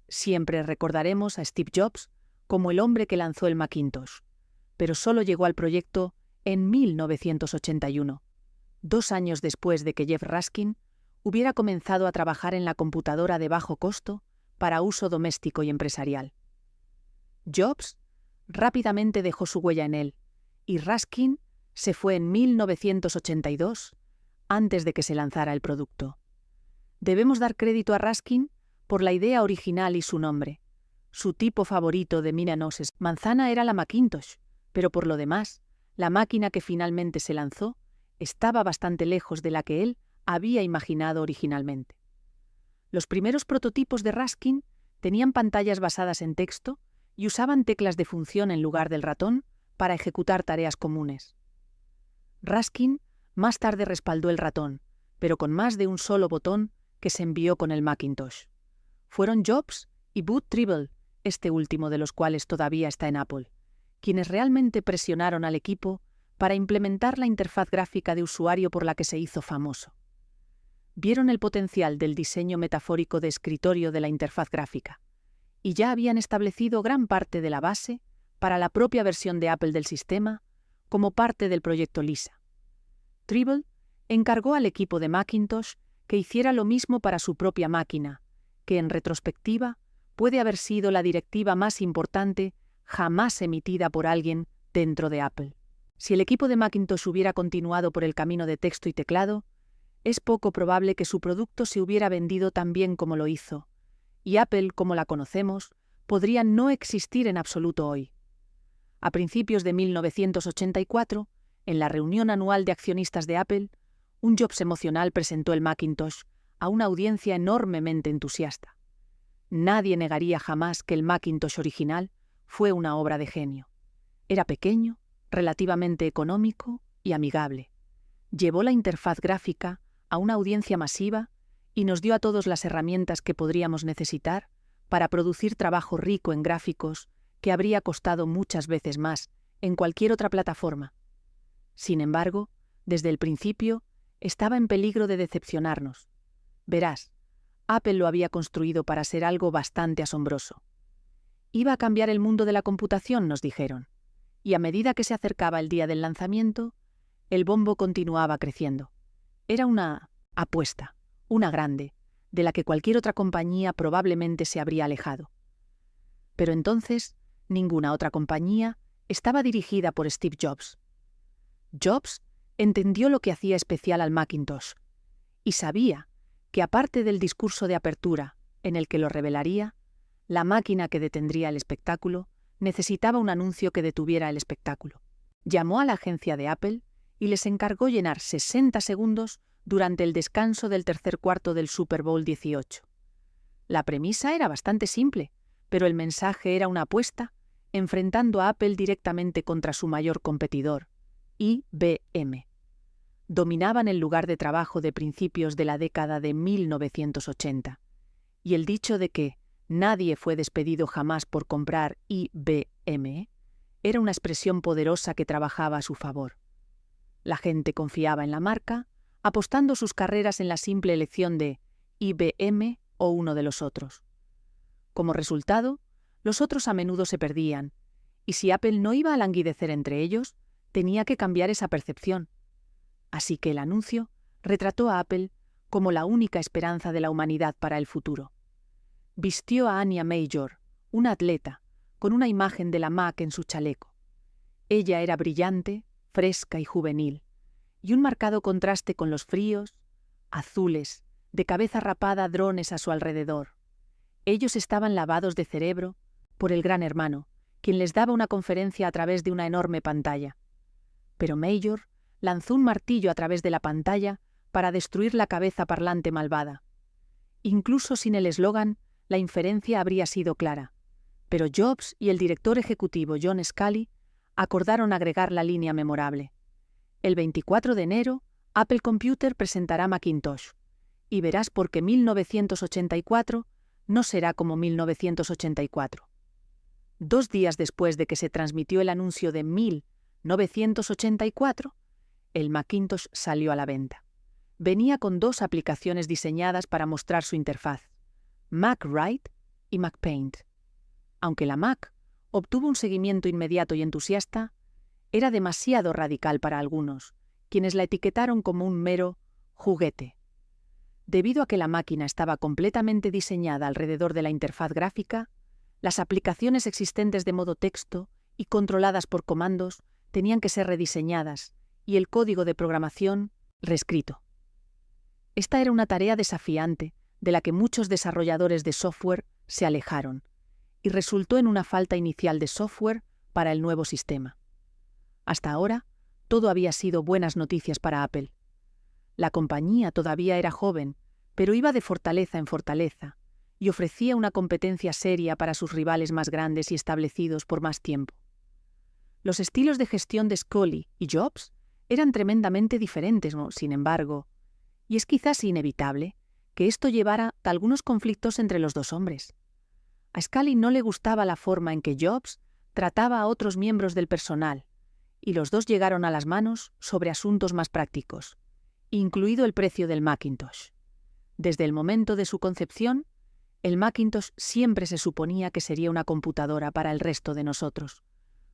Siempre recordaremos a Steve Jobs como el hombre que lanzó el Macintosh, pero solo llegó al proyecto en 1981, 2 años después de que Jeff Raskin hubiera comenzado a trabajar en la computadora de bajo costo para uso doméstico y empresarial. Jobs rápidamente dejó su huella en él, y Raskin se fue en 1982, antes de que se lanzara el producto. Debemos dar crédito a Raskin por la idea original y su nombre. Su tipo favorito de Miranoses manzana era la Macintosh, pero por lo demás, la máquina que finalmente se lanzó estaba bastante lejos de la que él había imaginado originalmente. Los primeros prototipos de Raskin tenían pantallas basadas en texto y usaban teclas de función en lugar del ratón para ejecutar tareas comunes. Raskin más tarde respaldó el ratón, pero con más de un solo botón que se envió con el Macintosh. Fueron Jobs y Bud Tribble, este último de los cuales todavía está en Apple, quienes realmente presionaron al equipo para implementar la interfaz gráfica de usuario por la que se hizo famoso. Vieron el potencial del diseño metafórico de escritorio de la interfaz gráfica, y ya habían establecido gran parte de la base para la propia versión de Apple del sistema como parte del proyecto Lisa. Tribble encargó al equipo de Macintosh que hiciera lo mismo para su propia máquina, que en retrospectiva puede haber sido la directiva más importante jamás emitida por alguien dentro de Apple. Si el equipo de Macintosh hubiera continuado por el camino de texto y teclado, es poco probable que su producto se hubiera vendido tan bien como lo hizo, y Apple, como la conocemos, podría no existir en absoluto hoy. A principios de 1984, en la reunión anual de accionistas de Apple, un Jobs emocional presentó el Macintosh a una audiencia enormemente entusiasta. Nadie negaría jamás que el Macintosh original fue una obra de genio. Era pequeño, relativamente económico y amigable. Llevó la interfaz gráfica a una audiencia masiva y nos dio a todos las herramientas que podríamos necesitar para producir trabajo rico en gráficos que habría costado muchas veces más en cualquier otra plataforma. Sin embargo, desde el principio, estaba en peligro de decepcionarnos. Verás, Apple lo había construido para ser algo bastante asombroso. Iba a cambiar el mundo de la computación, nos dijeron, y a medida que se acercaba el día del lanzamiento, el bombo continuaba creciendo. Era una apuesta, una grande, de la que cualquier otra compañía probablemente se habría alejado. Pero entonces, ninguna otra compañía estaba dirigida por Steve Jobs. Jobs entendió lo que hacía especial al Macintosh y sabía que, aparte del discurso de apertura en el que lo revelaría, la máquina que detendría el espectáculo necesitaba un anuncio que detuviera el espectáculo. Llamó a la agencia de Apple y les encargó llenar 60 segundos durante el descanso del tercer cuarto del Super Bowl XVIII. La premisa era bastante simple, pero el mensaje era una apuesta, enfrentando a Apple directamente contra su mayor competidor, IBM. Dominaban el lugar de trabajo de principios de la década de 1980, y el dicho de que nadie fue despedido jamás por comprar IBM era una expresión poderosa que trabajaba a su favor. La gente confiaba en la marca, apostando sus carreras en la simple elección de IBM o uno de los otros. Como resultado, los otros a menudo se perdían, y si Apple no iba a languidecer entre ellos, tenía que cambiar esa percepción. Así que el anuncio retrató a Apple como la única esperanza de la humanidad para el futuro. Vistió a Anya Major, una atleta, con una imagen de la Mac en su chaleco. Ella era brillante, fresca y juvenil, y un marcado contraste con los fríos, azules, de cabeza rapada drones a su alrededor. Ellos estaban lavados de cerebro por el Gran Hermano, quien les daba una conferencia a través de una enorme pantalla. Pero Major lanzó un martillo a través de la pantalla para destruir la cabeza parlante malvada. Incluso sin el eslogan, la inferencia habría sido clara. Pero Jobs y el director ejecutivo John Sculley acordaron agregar la línea memorable. El 24 de enero, Apple Computer presentará Macintosh, y verás por qué 1984 no será como 1984. 2 días después de que se transmitió el anuncio de 1984, el Macintosh salió a la venta. Venía con 2 aplicaciones diseñadas para mostrar su interfaz, MacWrite y MacPaint. Aunque la Mac obtuvo un seguimiento inmediato y entusiasta, era demasiado radical para algunos, quienes la etiquetaron como un mero juguete. Debido a que la máquina estaba completamente diseñada alrededor de la interfaz gráfica, las aplicaciones existentes de modo texto y controladas por comandos tenían que ser rediseñadas y el código de programación reescrito. Esta era una tarea desafiante de la que muchos desarrolladores de software se alejaron y resultó en una falta inicial de software para el nuevo sistema. Hasta ahora, todo había sido buenas noticias para Apple. La compañía todavía era joven, pero iba de fortaleza en fortaleza y ofrecía una competencia seria para sus rivales más grandes y establecidos por más tiempo. Los estilos de gestión de Sculley y Jobs eran tremendamente diferentes, sin embargo, y es quizás inevitable que esto llevara a algunos conflictos entre los 2 hombres. A Sculley no le gustaba la forma en que Jobs trataba a otros miembros del personal, y los 2 llegaron a las manos sobre asuntos más prácticos, incluido el precio del Macintosh. Desde el momento de su concepción, el Macintosh siempre se suponía que sería una computadora para el resto de nosotros,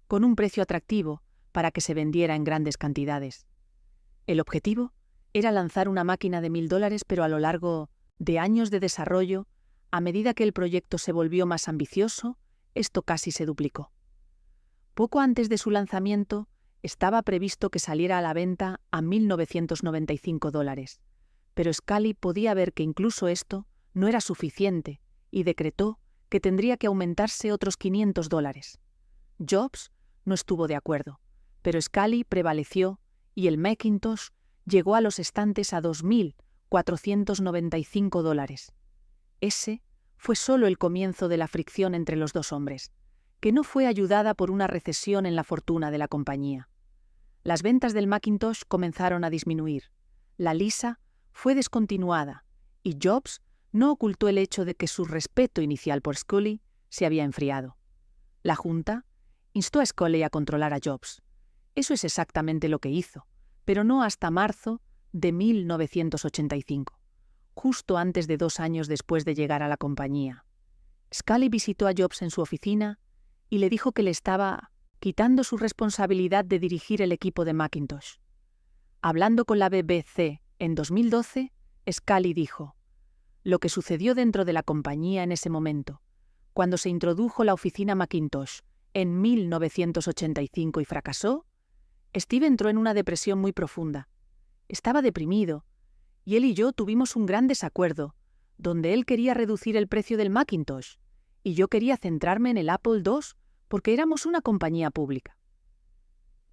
con un precio atractivo para que se vendiera en grandes cantidades. El objetivo era lanzar una máquina de $1.000, pero a lo largo de años de desarrollo, a medida que el proyecto se volvió más ambicioso, esto casi se duplicó. Poco antes de su lanzamiento, estaba previsto que saliera a la venta a $1.995, pero Sculley podía ver que incluso esto no era suficiente y decretó que tendría que aumentarse otros $500. Jobs no estuvo de acuerdo, pero Sculley prevaleció y el Macintosh llegó a los estantes a $2.495. Ese fue solo el comienzo de la fricción entre los 2 hombres, que no fue ayudada por una recesión en la fortuna de la compañía. Las ventas del Macintosh comenzaron a disminuir. La Lisa fue descontinuada y Jobs no ocultó el hecho de que su respeto inicial por Scully se había enfriado. La Junta instó a Scully a controlar a Jobs. Eso es exactamente lo que hizo, pero no hasta marzo de 1985, justo antes de 2 años después de llegar a la compañía. Scully visitó a Jobs en su oficina y le dijo que le estaba quitando su responsabilidad de dirigir el equipo de Macintosh. Hablando con la BBC en 2012, Scully dijo: «Lo que sucedió dentro de la compañía en ese momento, cuando se introdujo la oficina Macintosh en 1985 y fracasó, Steve entró en una depresión muy profunda. Estaba deprimido, y él y yo tuvimos un gran desacuerdo, donde él quería reducir el precio del Macintosh, y yo quería centrarme en el Apple II porque éramos una compañía pública.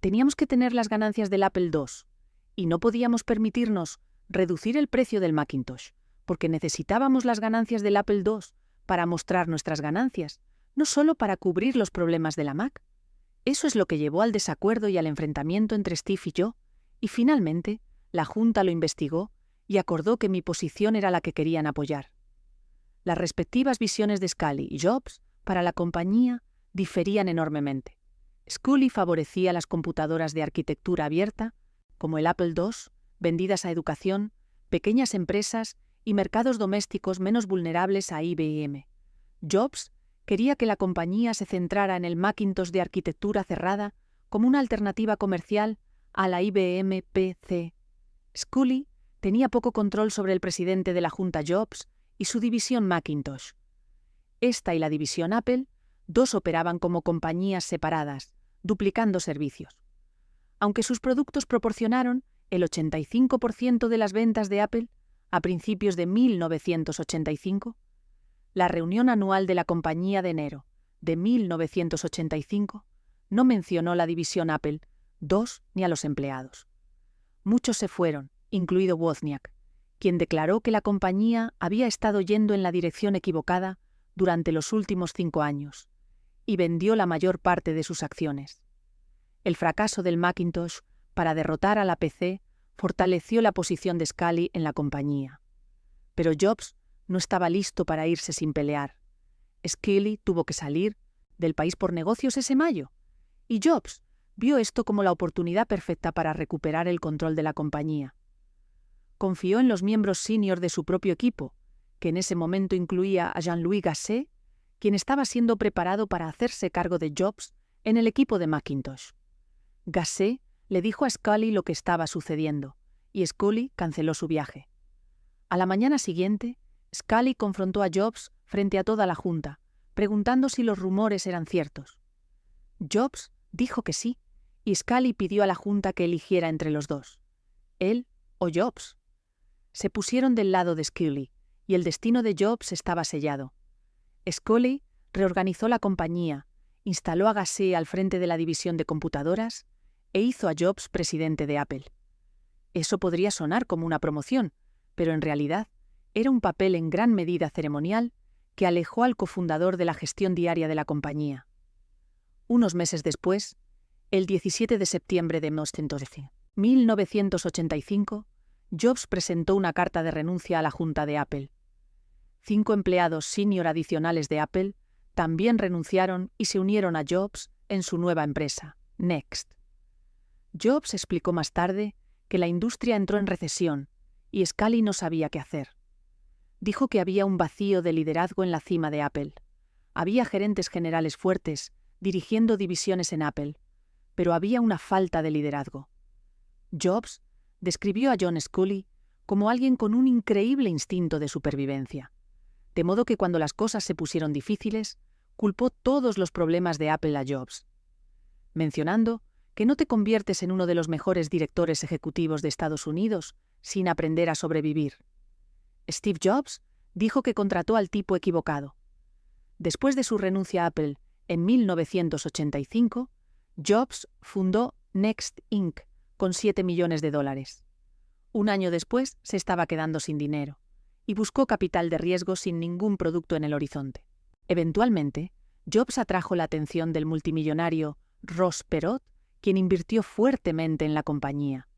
Teníamos que tener las ganancias del Apple II, y no podíamos permitirnos reducir el precio del Macintosh, porque necesitábamos las ganancias del Apple II para mostrar nuestras ganancias, no solo para cubrir los problemas de la Mac. Eso es lo que llevó al desacuerdo y al enfrentamiento entre Steve y yo, y finalmente la Junta lo investigó y acordó que mi posición era la que querían apoyar». Las respectivas visiones de Scully y Jobs para la compañía diferían enormemente. Scully favorecía las computadoras de arquitectura abierta, como el Apple II, vendidas a educación, pequeñas empresas y mercados domésticos menos vulnerables a IBM. Jobs quería que la compañía se centrara en el Macintosh de arquitectura cerrada como una alternativa comercial a la IBM PC. Scully tenía poco control sobre el presidente de la Junta, Jobs, y su división Macintosh. Esta y la división Apple, dos operaban como compañías separadas, duplicando servicios. Aunque sus productos proporcionaron el 85% de las ventas de Apple a principios de 1985, la reunión anual de la compañía de enero de 1985 no mencionó la división Apple II ni a los empleados. Muchos se fueron, incluido Wozniak, quien declaró que la compañía había estado yendo en la dirección equivocada durante los últimos 5 años, y vendió la mayor parte de sus acciones. El fracaso del Macintosh para derrotar a la PC fortaleció la posición de Scully en la compañía. Pero Jobs no estaba listo para irse sin pelear. Scully tuvo que salir del país por negocios ese mayo, y Jobs vio esto como la oportunidad perfecta para recuperar el control de la compañía. Confió en los miembros senior de su propio equipo, que en ese momento incluía a Jean-Louis Gasset, quien estaba siendo preparado para hacerse cargo de Jobs en el equipo de Macintosh. Gasset le dijo a Scully lo que estaba sucediendo, y Scully canceló su viaje. A la mañana siguiente, Scully confrontó a Jobs frente a toda la Junta, preguntando si los rumores eran ciertos. Jobs dijo que sí, y Scully pidió a la Junta que eligiera entre los dos, él o Jobs. Se pusieron del lado de Scully, y el destino de Jobs estaba sellado. Scully reorganizó la compañía, instaló a Gasset al frente de la división de computadoras e hizo a Jobs presidente de Apple. Eso podría sonar como una promoción, pero en realidad era un papel en gran medida ceremonial que alejó al cofundador de la gestión diaria de la compañía. Unos meses después, el 17 de septiembre de 1985, Jobs presentó una carta de renuncia a la Junta de Apple. 5 empleados senior adicionales de Apple también renunciaron y se unieron a Jobs en su nueva empresa, Next. Jobs explicó más tarde que la industria entró en recesión y Scully no sabía qué hacer. Dijo que había un vacío de liderazgo en la cima de Apple. Había gerentes generales fuertes dirigiendo divisiones en Apple, pero había una falta de liderazgo. Jobs describió a John Scully como alguien con un increíble instinto de supervivencia, de modo que cuando las cosas se pusieron difíciles, culpó todos los problemas de Apple a Jobs, mencionando que no te conviertes en uno de los mejores directores ejecutivos de Estados Unidos sin aprender a sobrevivir. Steve Jobs dijo que contrató al tipo equivocado. Después de su renuncia a Apple en 1985, Jobs fundó Next Inc. con $7 millones. Un año después se estaba quedando sin dinero y buscó capital de riesgo sin ningún producto en el horizonte. Eventualmente, Jobs atrajo la atención del multimillonario Ross Perot, quien invirtió fuertemente en la compañía.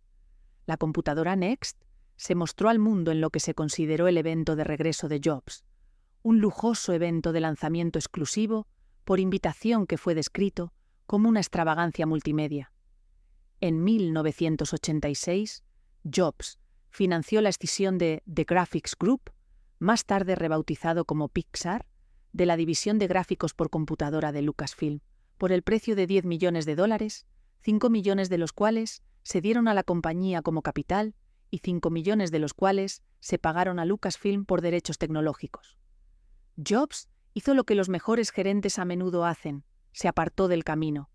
La computadora Next se mostró al mundo en lo que se consideró el evento de regreso de Jobs, un lujoso evento de lanzamiento exclusivo por invitación que fue descrito como una extravagancia multimedia. En 1986, Jobs financió la escisión de The Graphics Group, más tarde rebautizado como Pixar, de la división de gráficos por computadora de Lucasfilm, por el precio de $10 millones, 5 millones de los cuales se dieron a la compañía como capital y 5 millones de los cuales se pagaron a Lucasfilm por derechos tecnológicos. Jobs hizo lo que los mejores gerentes a menudo hacen, se apartó del camino.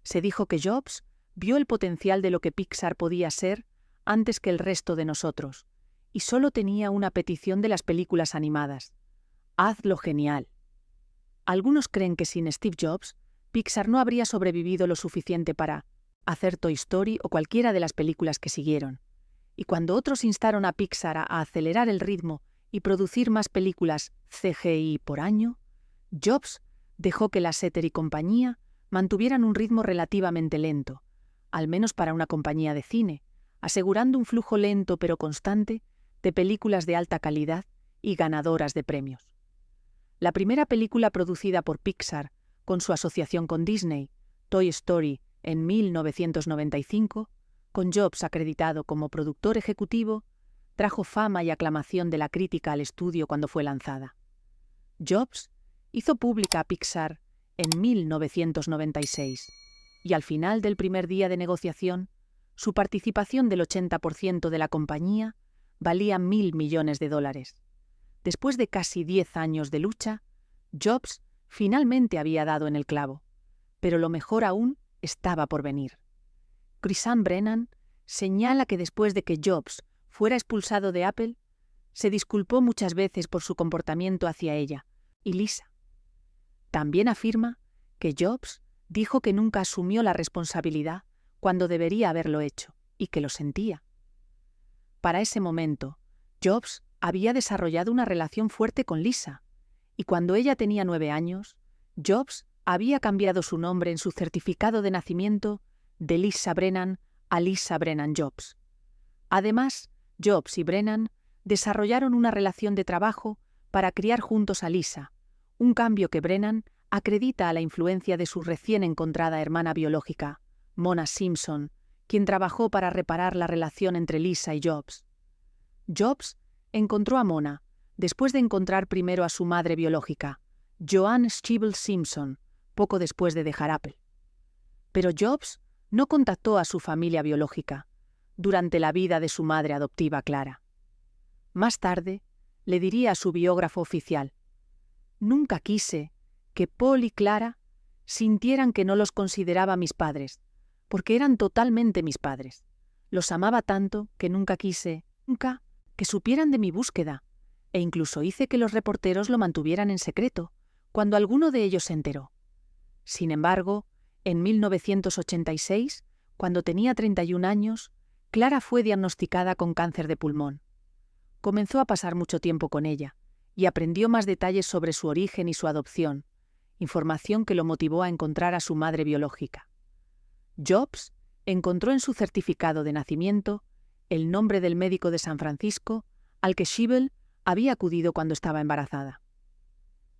Se dijo que Jobs vio el potencial de lo que Pixar podía ser antes que el resto de nosotros, y solo tenía una petición de las películas animadas: hazlo genial. Algunos creen que sin Steve Jobs, Pixar no habría sobrevivido lo suficiente para hacer Toy Story o cualquiera de las películas que siguieron. Y cuando otros instaron a Pixar a acelerar el ritmo y producir más películas CGI por año, Jobs dejó que Lasseter y compañía mantuvieran un ritmo relativamente lento, al menos para una compañía de cine, asegurando un flujo lento pero constante de películas de alta calidad y ganadoras de premios. La primera película producida por Pixar, con su asociación con Disney, Toy Story, en 1995, con Jobs acreditado como productor ejecutivo, trajo fama y aclamación de la crítica al estudio cuando fue lanzada. Jobs hizo pública a Pixar en 1996, y al final del primer día de negociación, su participación del 80% de la compañía valía $1.000 millones. Después de casi 10 años de lucha, Jobs finalmente había dado en el clavo, pero lo mejor aún estaba por venir. Chrisanne Brennan señala que después de que Jobs fuera expulsado de Apple, se disculpó muchas veces por su comportamiento hacia ella y Lisa. También afirma que Jobs dijo que nunca asumió la responsabilidad cuando debería haberlo hecho y que lo sentía. Para ese momento, Jobs había desarrollado una relación fuerte con Lisa, y cuando ella tenía 9 años, Jobs había cambiado su nombre en su certificado de nacimiento de Lisa Brennan a Lisa Brennan Jobs. Además, Jobs y Brennan desarrollaron una relación de trabajo para criar juntos a Lisa, un cambio que Brennan acredita a la influencia de su recién encontrada hermana biológica, Mona Simpson, quien trabajó para reparar la relación entre Lisa y Jobs. Jobs encontró a Mona después de encontrar primero a su madre biológica, Joanne Schiebel Simpson, poco después de dejar Apple. Pero Jobs no contactó a su familia biológica durante la vida de su madre adoptiva Clara. Más tarde, le diría a su biógrafo oficial: «Nunca quise que Paul y Clara sintieran que no los consideraba mis padres, porque eran totalmente mis padres. Los amaba tanto que nunca quise, que supieran de mi búsqueda, e incluso hice que los reporteros lo mantuvieran en secreto, cuando alguno de ellos se enteró. Sin embargo, en 1986, cuando tenía 31 años, Clara fue diagnosticada con cáncer de pulmón. Comenzó a pasar mucho tiempo con ella, y aprendió más detalles sobre su origen y su adopción, información que lo motivó a encontrar a su madre biológica. Jobs encontró en su certificado de nacimiento el nombre del médico de San Francisco al que Schiebel había acudido cuando estaba embarazada.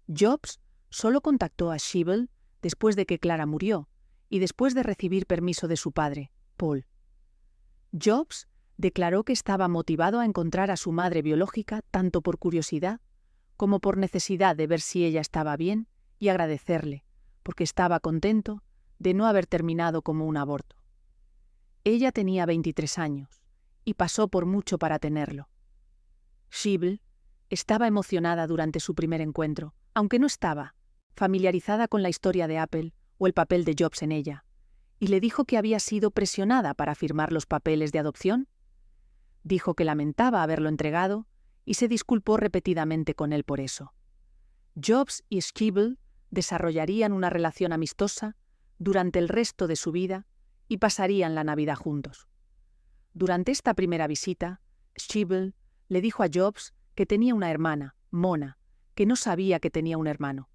Jobs solo contactó a Schiebel después de que Clara murió y después de recibir permiso de su padre, Paul. Jobs declaró que estaba motivado a encontrar a su madre biológica tanto por curiosidad como por necesidad de ver si ella estaba bien y agradecerle, porque estaba contento de no haber terminado como un aborto. Ella tenía 23 años y pasó por mucho para tenerlo. Schiebel estaba emocionada durante su primer encuentro, aunque no estaba familiarizada con la historia de Apple o el papel de Jobs en ella, y le dijo que había sido presionada para firmar los papeles de adopción. Dijo que lamentaba haberlo entregado y se disculpó repetidamente con él por eso. Jobs y Schiebel desarrollarían una relación amistosa durante el resto de su vida y pasarían la Navidad juntos. Durante esta primera visita, Schiebel le dijo a Jobs que tenía una hermana, Mona, que no sabía que tenía un hermano.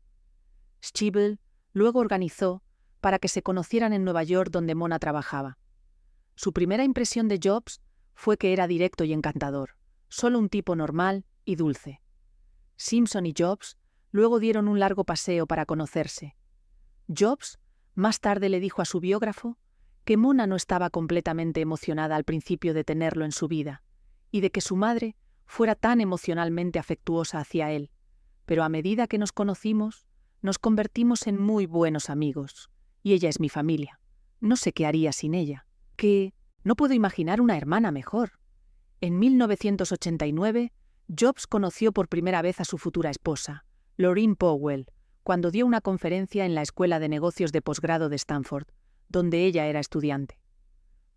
Schiebel luego organizó para que se conocieran en Nueva York donde Mona trabajaba. Su primera impresión de Jobs fue que era directo y encantador, solo un tipo normal y dulce. Simpson y Jobs luego dieron un largo paseo para conocerse. Jobs más tarde le dijo a su biógrafo que Mona no estaba completamente emocionada al principio de tenerlo en su vida, y de que su madre fuera tan emocionalmente afectuosa hacia él, pero a medida que nos conocimos, nos convertimos en muy buenos amigos, y ella es mi familia. No sé qué haría sin ella. Que no puedo imaginar una hermana mejor. En 1989, Jobs conoció por primera vez a su futura esposa, Laureen Powell, cuando dio una conferencia en la Escuela de Negocios de Posgrado de Stanford, donde ella era estudiante.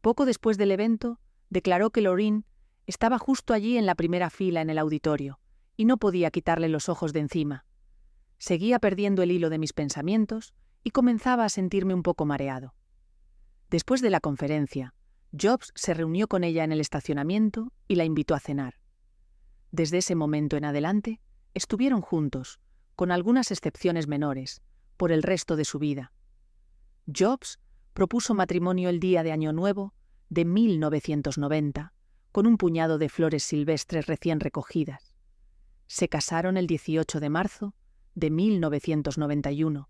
Poco después del evento, declaró que Laureen estaba justo allí en la primera fila en el auditorio, y no podía quitarle los ojos de encima. Seguía perdiendo el hilo de mis pensamientos y comenzaba a sentirme un poco mareado. Después de la conferencia, Jobs se reunió con ella en el estacionamiento y la invitó a cenar. Desde ese momento en adelante, estuvieron juntos, con algunas excepciones menores, por el resto de su vida. Jobs propuso matrimonio el día de Año Nuevo de 1990, con un puñado de flores silvestres recién recogidas. Se casaron el 18 de marzo de 1991,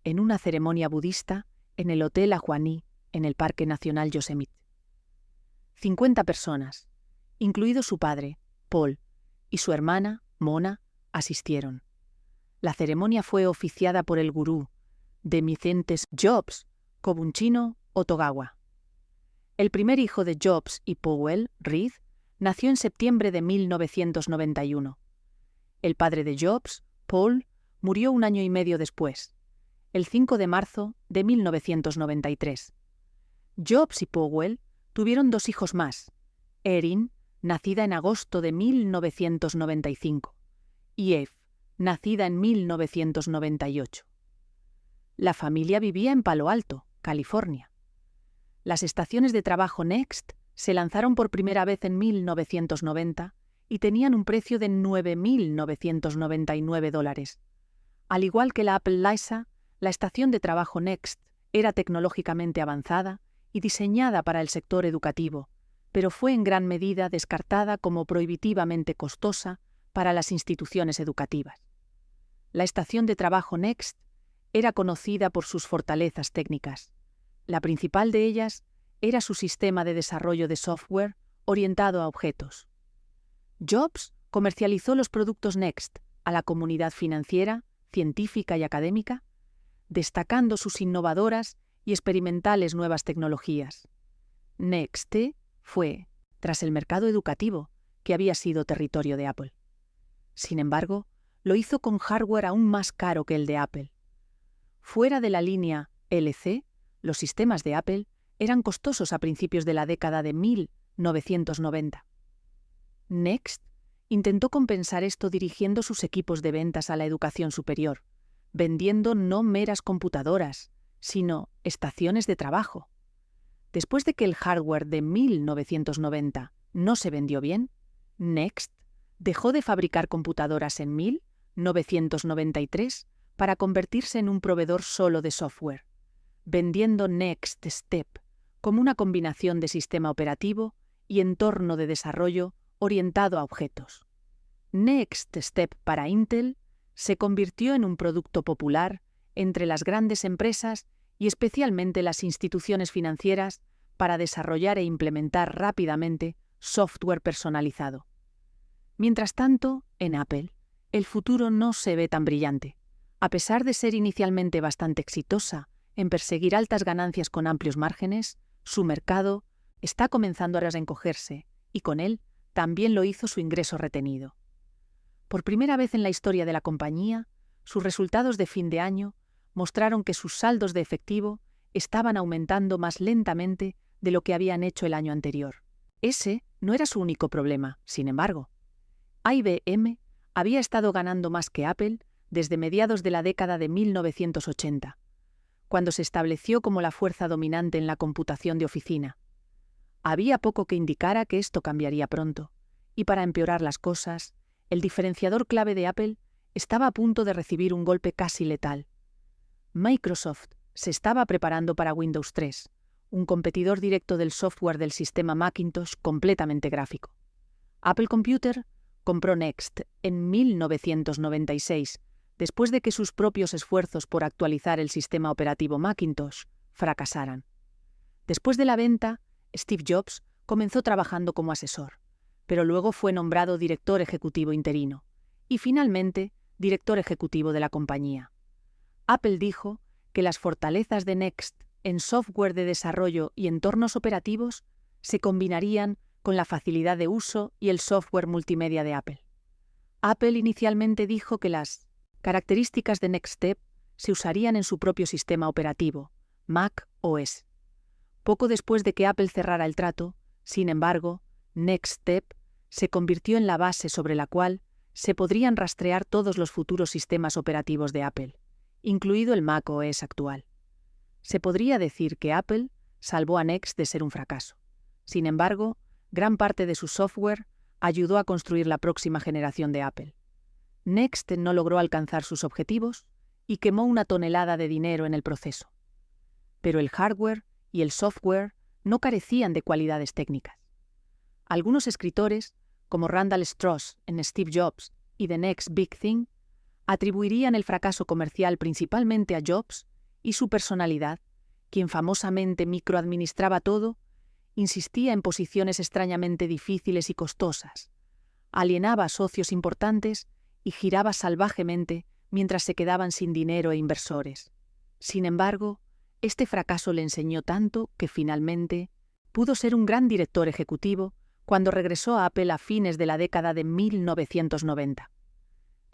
en una ceremonia budista en el Hotel Ahwahnee, en el Parque Nacional Yosemite. 50 personas, incluido su padre, Paul, y su hermana, Mona, asistieron. La ceremonia fue oficiada por el gurú de Micentes Jobs, Kobunchino Otogawa. El primer hijo de Jobs y Powell, Reed, nació en septiembre de 1991. El padre de Jobs, Paul, murió un año y medio después, el 5 de marzo de 1993. Jobs y Powell tuvieron 2 hijos más, Erin, nacida en agosto de 1995, y Eve, nacida en 1998. La familia vivía en Palo Alto, California. Las estaciones de trabajo Next se lanzaron por primera vez en 1990 y tenían un precio de $9.999. Al igual que la Apple Lisa, la estación de trabajo Next era tecnológicamente avanzada y diseñada para el sector educativo, pero fue en gran medida descartada como prohibitivamente costosa para las instituciones educativas. La estación de trabajo Next era conocida por sus fortalezas técnicas. La principal de ellas era su sistema de desarrollo de software orientado a objetos. Jobs comercializó los productos Next a la comunidad financiera, científica y académica, destacando sus innovadoras y experimentales nuevas tecnologías. Next fue, tras el mercado educativo, que había sido territorio de Apple. Sin embargo, lo hizo con hardware aún más caro que el de Apple. Fuera de la línea LC, los sistemas de Apple eran costosos a principios de la década de 1990. Next intentó compensar esto dirigiendo sus equipos de ventas a la educación superior, vendiendo no meras computadoras, sino estaciones de trabajo. Después de que el hardware de 1990 no se vendió bien, Next dejó de fabricar computadoras en 1993 para convertirse en un proveedor solo de software, vendiendo Next Step como una combinación de sistema operativo y entorno de desarrollo orientado a objetos. Next Step para Intel se convirtió en un producto popular entre las grandes empresas y especialmente las instituciones financieras para desarrollar e implementar rápidamente software personalizado. Mientras tanto, en Apple, el futuro no se ve tan brillante. A pesar de ser inicialmente bastante exitosa en perseguir altas ganancias con amplios márgenes, su mercado está comenzando a encogerse y con él también lo hizo su ingreso retenido. Por primera vez en la historia de la compañía, sus resultados de fin de año mostraron que sus saldos de efectivo estaban aumentando más lentamente de lo que habían hecho el año anterior. Ese no era su único problema, sin embargo. IBM había estado ganando más que Apple desde mediados de la década de 1980, cuando se estableció como la fuerza dominante en la computación de oficina. Había poco que indicara que esto cambiaría pronto, y para empeorar las cosas, el diferenciador clave de Apple estaba a punto de recibir un golpe casi letal. Microsoft se estaba preparando para Windows 3, un competidor directo del software del sistema Macintosh completamente gráfico. Apple Computer compró Next en 1996, después de que sus propios esfuerzos por actualizar el sistema operativo Macintosh fracasaran. Después de la venta, Steve Jobs comenzó trabajando como asesor, pero luego fue nombrado director ejecutivo interino y finalmente director ejecutivo de la compañía. Apple dijo que las fortalezas de Next en software de desarrollo y entornos operativos se combinarían con la facilidad de uso y el software multimedia de Apple. Apple inicialmente dijo que las características de Next Step se usarían en su propio sistema operativo, Mac OS. Poco después de que Apple cerrara el trato, sin embargo, Next Step se convirtió en la base sobre la cual se podrían rastrear todos los futuros sistemas operativos de Apple, incluido el Mac OS actual. Se podría decir que Apple salvó a Next de ser un fracaso. Sin embargo, gran parte de su software ayudó a construir la próxima generación de Apple. Next no logró alcanzar sus objetivos y quemó una tonelada de dinero en el proceso. Pero el hardware y el software no carecían de cualidades técnicas. Algunos escritores, como Randall Strauss en Steve Jobs y The Next Big Thing, atribuirían el fracaso comercial principalmente a Jobs y su personalidad, quien famosamente microadministraba todo, insistía en posiciones extrañamente difíciles y costosas, alienaba a socios importantes y giraba salvajemente mientras se quedaban sin dinero e inversores. Sin embargo, este fracaso le enseñó tanto que finalmente pudo ser un gran director ejecutivo cuando regresó a Apple a fines de la década de 1990.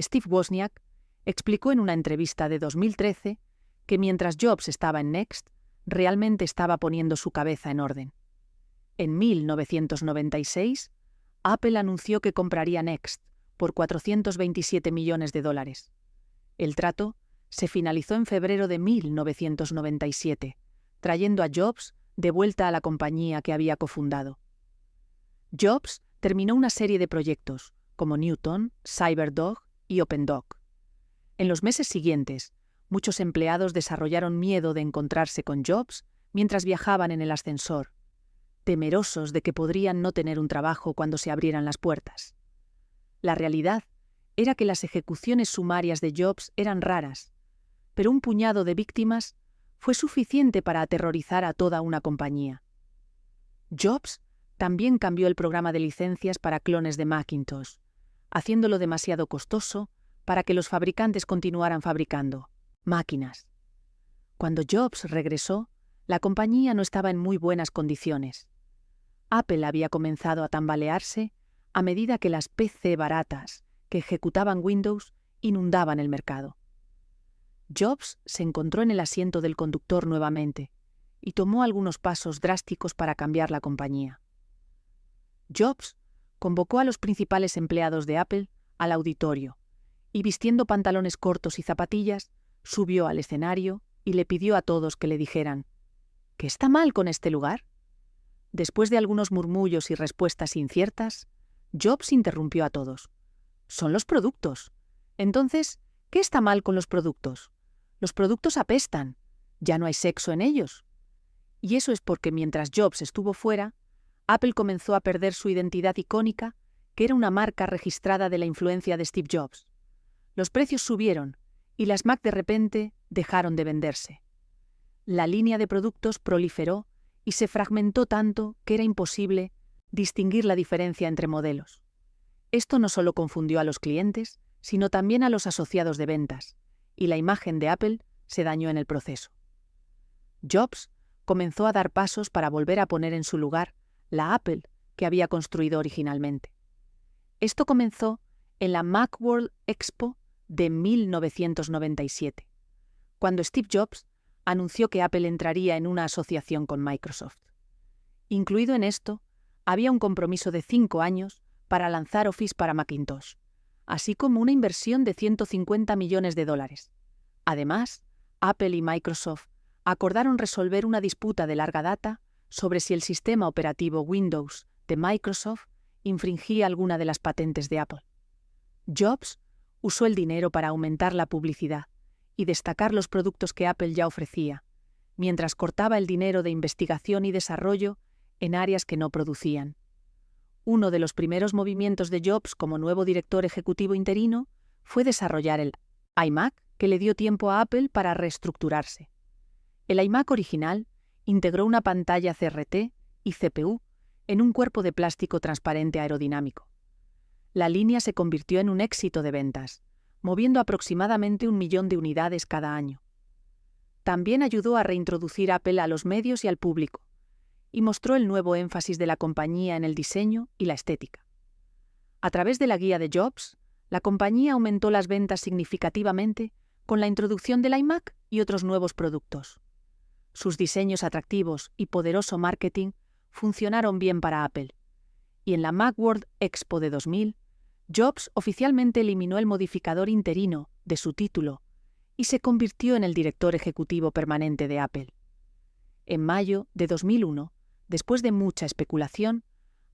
Steve Wozniak explicó en una entrevista de 2013 que mientras Jobs estaba en Next, realmente estaba poniendo su cabeza en orden. En 1996, Apple anunció que compraría Next por $427 millones. El trato se finalizó en febrero de 1997, trayendo a Jobs de vuelta a la compañía que había cofundado. Jobs terminó una serie de proyectos, como Newton, CyberDog y OpenDog. En los meses siguientes, muchos empleados desarrollaron miedo de encontrarse con Jobs mientras viajaban en el ascensor, temerosos de que podrían no tener un trabajo cuando se abrieran las puertas. La realidad era que las ejecuciones sumarias de Jobs eran raras, pero un puñado de víctimas fue suficiente para aterrorizar a toda una compañía. Jobs también cambió el programa de licencias para clones de Macintosh, haciéndolo demasiado costoso para que los fabricantes continuaran fabricando máquinas. Cuando Jobs regresó, la compañía no estaba en muy buenas condiciones. Apple había comenzado a tambalearse a medida que las PC baratas que ejecutaban Windows inundaban el mercado. Jobs se encontró en el asiento del conductor nuevamente y tomó algunos pasos drásticos para cambiar la compañía. Jobs convocó a los principales empleados de Apple al auditorio y, vistiendo pantalones cortos y zapatillas, subió al escenario y le pidió a todos que le dijeran: ¿qué está mal con este lugar? Después de algunos murmullos y respuestas inciertas, Jobs interrumpió a todos. «Son los productos. Entonces, ¿qué está mal con los productos? Los productos apestan. Ya no hay sexo en ellos». Y eso es porque mientras Jobs estuvo fuera, Apple comenzó a perder su identidad icónica, que era una marca registrada de la influencia de Steve Jobs. Los precios subieron y las Mac de repente dejaron de venderse. La línea de productos proliferó y se fragmentó tanto que era imposible distinguir la diferencia entre modelos. Esto no solo confundió a los clientes, sino también a los asociados de ventas, y la imagen de Apple se dañó en el proceso. Jobs comenzó a dar pasos para volver a poner en su lugar la Apple que había construido originalmente. Esto comenzó en la Macworld Expo de 1997, cuando Steve Jobs anunció que Apple entraría en una asociación con Microsoft. Incluido en esto, había un compromiso de 5 años para lanzar Office para Macintosh, así como una inversión de $150 millones. Además, Apple y Microsoft acordaron resolver una disputa de larga data sobre si el sistema operativo Windows de Microsoft infringía alguna de las patentes de Apple. Jobs usó el dinero para aumentar la publicidad y destacar los productos que Apple ya ofrecía, mientras cortaba el dinero de investigación y desarrollo en áreas que no producían. Uno de los primeros movimientos de Jobs como nuevo director ejecutivo interino fue desarrollar el iMac, que le dio tiempo a Apple para reestructurarse. El iMac original integró una pantalla CRT y CPU en un cuerpo de plástico transparente aerodinámico. La línea se convirtió en un éxito de ventas, moviendo aproximadamente 1 millón de unidades cada año. También ayudó a reintroducir Apple a los medios y al público, y mostró el nuevo énfasis de la compañía en el diseño y la estética. A través de la guía de Jobs, la compañía aumentó las ventas significativamente con la introducción del iMac y otros nuevos productos. Sus diseños atractivos y poderoso marketing funcionaron bien para Apple, y en la Macworld Expo de 2000, Jobs oficialmente eliminó el modificador interino de su título y se convirtió en el director ejecutivo permanente de Apple. En mayo de 2001, después de mucha especulación,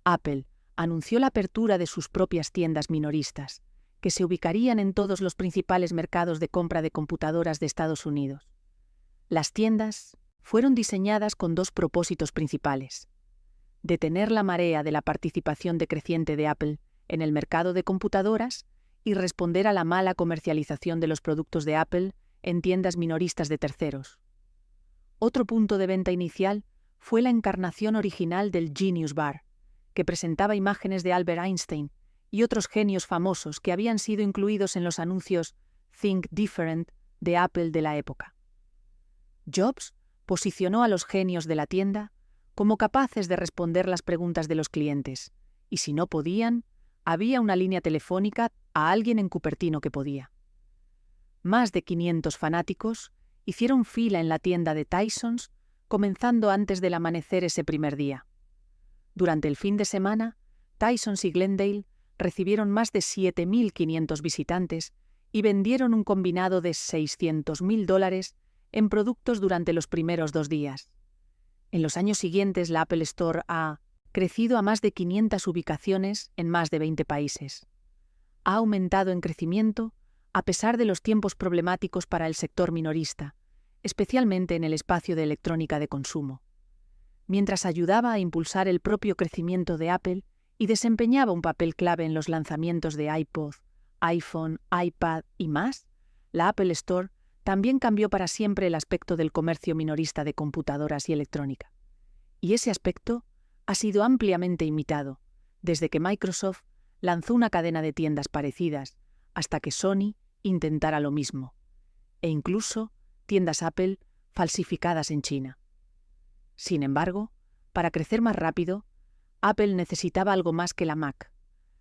Apple anunció la apertura de sus propias tiendas minoristas, que se ubicarían en todos los principales mercados de compra de computadoras de Estados Unidos. Las tiendas fueron diseñadas con 2 propósitos principales: detener la marea de la participación decreciente de Apple en el mercado de computadoras y responder a la mala comercialización de los productos de Apple en tiendas minoristas de terceros. Otro punto de venta inicial fue la encarnación original del Genius Bar, que presentaba imágenes de Albert Einstein y otros genios famosos que habían sido incluidos en los anuncios Think Different de Apple de la época. Jobs posicionó a los genios de la tienda como capaces de responder las preguntas de los clientes, y si no podían, había una línea telefónica a alguien en Cupertino que podía. Más de 500 fanáticos hicieron fila en la tienda de Tysons, comenzando antes del amanecer ese primer día. Durante el fin de semana, Tysons y Glendale recibieron más de 7.500 visitantes y vendieron un combinado de $600.000 en productos durante los primeros 2 días. En los años siguientes, la Apple Store ha crecido a más de 500 ubicaciones en más de 20 países. Ha aumentado en crecimiento a pesar de los tiempos problemáticos para el sector minorista, especialmente en el espacio de electrónica de consumo. Mientras ayudaba a impulsar el propio crecimiento de Apple y desempeñaba un papel clave en los lanzamientos de iPod, iPhone, iPad y más, la Apple Store también cambió para siempre el aspecto del comercio minorista de computadoras y electrónica. Y ese aspecto ha sido ampliamente imitado, desde que Microsoft lanzó una cadena de tiendas parecidas, hasta que Sony intentara lo mismo, e incluso tiendas Apple falsificadas en China. Sin embargo, para crecer más rápido, Apple necesitaba algo más que la Mac.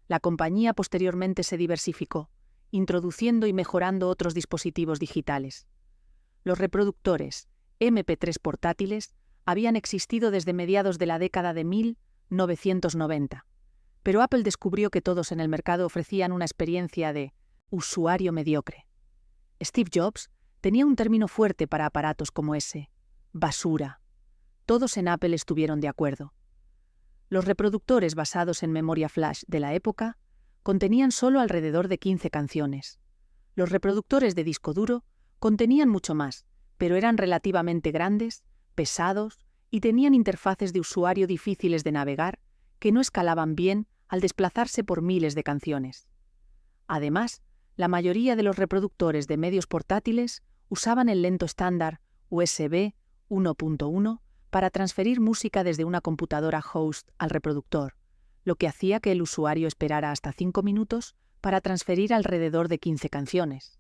La compañía posteriormente se diversificó, introduciendo y mejorando otros dispositivos digitales. Los reproductores MP3 portátiles habían existido desde mediados de la década de 1990, pero Apple descubrió que todos en el mercado ofrecían una experiencia de usuario mediocre. Steve Jobs tenía un término fuerte para aparatos como ese: basura. Todos en Apple estuvieron de acuerdo. Los reproductores basados en memoria flash de la época contenían solo alrededor de 15 canciones. Los reproductores de disco duro contenían mucho más, pero eran relativamente grandes, pesados y tenían interfaces de usuario difíciles de navegar que no escalaban bien al desplazarse por miles de canciones. Además, la mayoría de los reproductores de medios portátiles usaban el lento estándar USB 1.1 para transferir música desde una computadora host al reproductor, lo que hacía que el usuario esperara hasta 5 minutos para transferir alrededor de 15 canciones.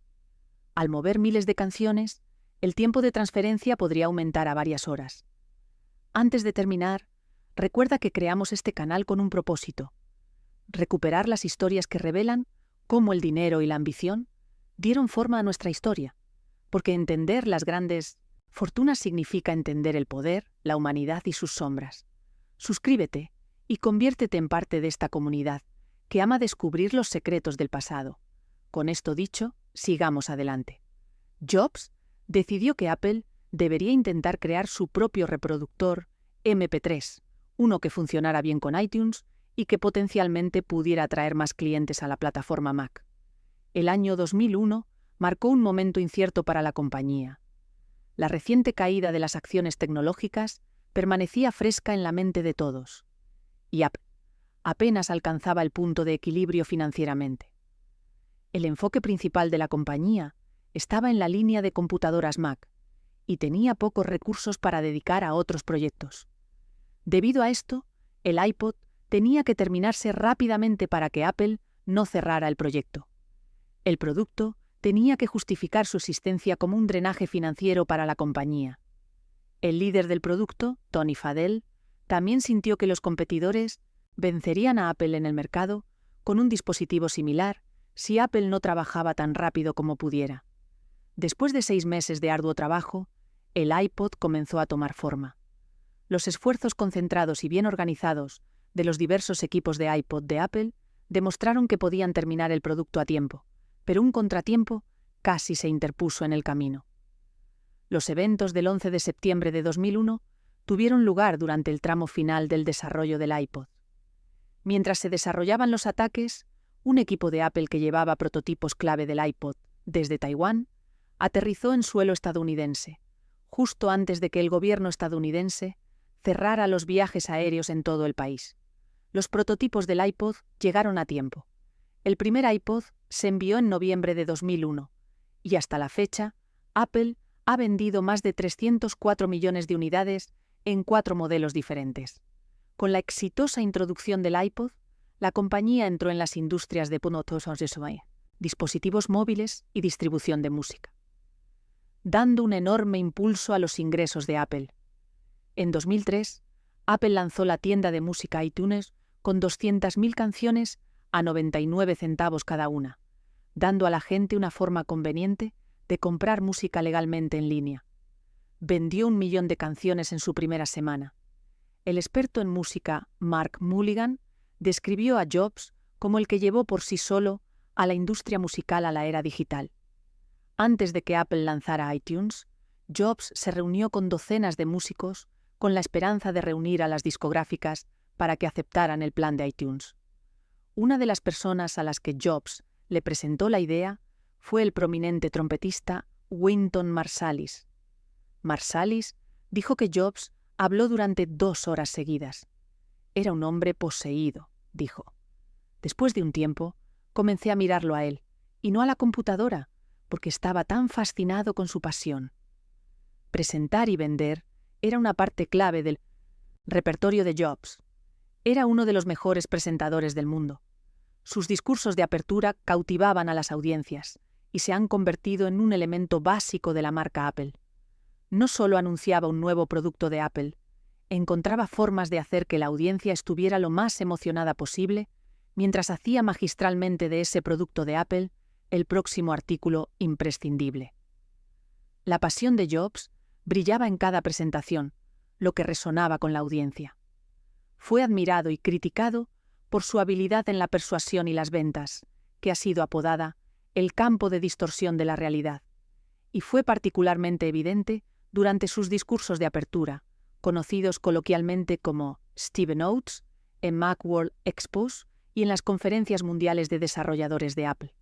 Al mover miles de canciones, el tiempo de transferencia podría aumentar a varias horas. Antes de terminar, recuerda que creamos este canal con un propósito: recuperar las historias que revelan cómo el dinero y la ambición dieron forma a nuestra historia, porque entender las grandes fortunas significa entender el poder, la humanidad y sus sombras. Suscríbete y conviértete en parte de esta comunidad que ama descubrir los secretos del pasado. Con esto dicho, sigamos adelante. Jobs decidió que Apple debería intentar crear su propio reproductor MP3, uno que funcionara bien con iTunes y que potencialmente pudiera atraer más clientes a la plataforma Mac. El año 2001 marcó un momento incierto para la compañía. La reciente caída de las acciones tecnológicas permanecía fresca en la mente de todos, y Apple apenas alcanzaba el punto de equilibrio financieramente. El enfoque principal de la compañía estaba en la línea de computadoras Mac, y tenía pocos recursos para dedicar a otros proyectos. Debido a esto, el iPod tenía que terminarse rápidamente para que Apple no cerrara el proyecto. El producto tenía que justificar su existencia como un drenaje financiero para la compañía. El líder del producto, Tony Fadell, también sintió que los competidores vencerían a Apple en el mercado con un dispositivo similar si Apple no trabajaba tan rápido como pudiera. Después de 6 meses de arduo trabajo, el iPod comenzó a tomar forma. Los esfuerzos concentrados y bien organizados de los diversos equipos de iPod de Apple demostraron que podían terminar el producto a tiempo, pero un contratiempo casi se interpuso en el camino. Los eventos del 11 de septiembre de 2001 tuvieron lugar durante el tramo final del desarrollo del iPod. Mientras se desarrollaban los ataques, un equipo de Apple que llevaba prototipos clave del iPod desde Taiwán aterrizó en suelo estadounidense, justo antes de que el gobierno estadounidense cerrara los viajes aéreos en todo el país. Los prototipos del iPod llegaron a tiempo. El primer iPod se envió en noviembre de 2001 y hasta la fecha, Apple ha vendido más de 304 millones de unidades en 4 modelos diferentes. Con la exitosa introducción del iPod, la compañía entró en las industrias de dispositivos móviles y distribución de música, dando un enorme impulso a los ingresos de Apple. En 2003, Apple lanzó la tienda de música iTunes con 200.000 canciones a 99 centavos cada una, dando a la gente una forma conveniente de comprar música legalmente en línea. Vendió 1 millón de canciones en su primera semana. El experto en música Mark Mulligan describió a Jobs como el que llevó por sí solo a la industria musical a la era digital. Antes de que Apple lanzara iTunes, Jobs se reunió con docenas de músicos con la esperanza de reunir a las discográficas para que aceptaran el plan de iTunes. Una de las personas a las que Jobs le presentó la idea fue el prominente trompetista Wynton Marsalis. Marsalis dijo que Jobs habló durante 2 horas seguidas. Era un hombre poseído, dijo. Después de un tiempo, comencé a mirarlo a él, y no a la computadora, porque estaba tan fascinado con su pasión. Presentar y vender era una parte clave del repertorio de Jobs. Era uno de los mejores presentadores del mundo. Sus discursos de apertura cautivaban a las audiencias y se han convertido en un elemento básico de la marca Apple. No solo anunciaba un nuevo producto de Apple, encontraba formas de hacer que la audiencia estuviera lo más emocionada posible mientras hacía magistralmente de ese producto de Apple el próximo artículo imprescindible. La pasión de Jobs brillaba en cada presentación, lo que resonaba con la audiencia. Fue admirado y criticado por su habilidad en la persuasión y las ventas, que ha sido apodada el campo de distorsión de la realidad, y fue particularmente evidente durante sus discursos de apertura, conocidos coloquialmente como Steve Notes, en Macworld Expos y en las conferencias mundiales de desarrolladores de Apple.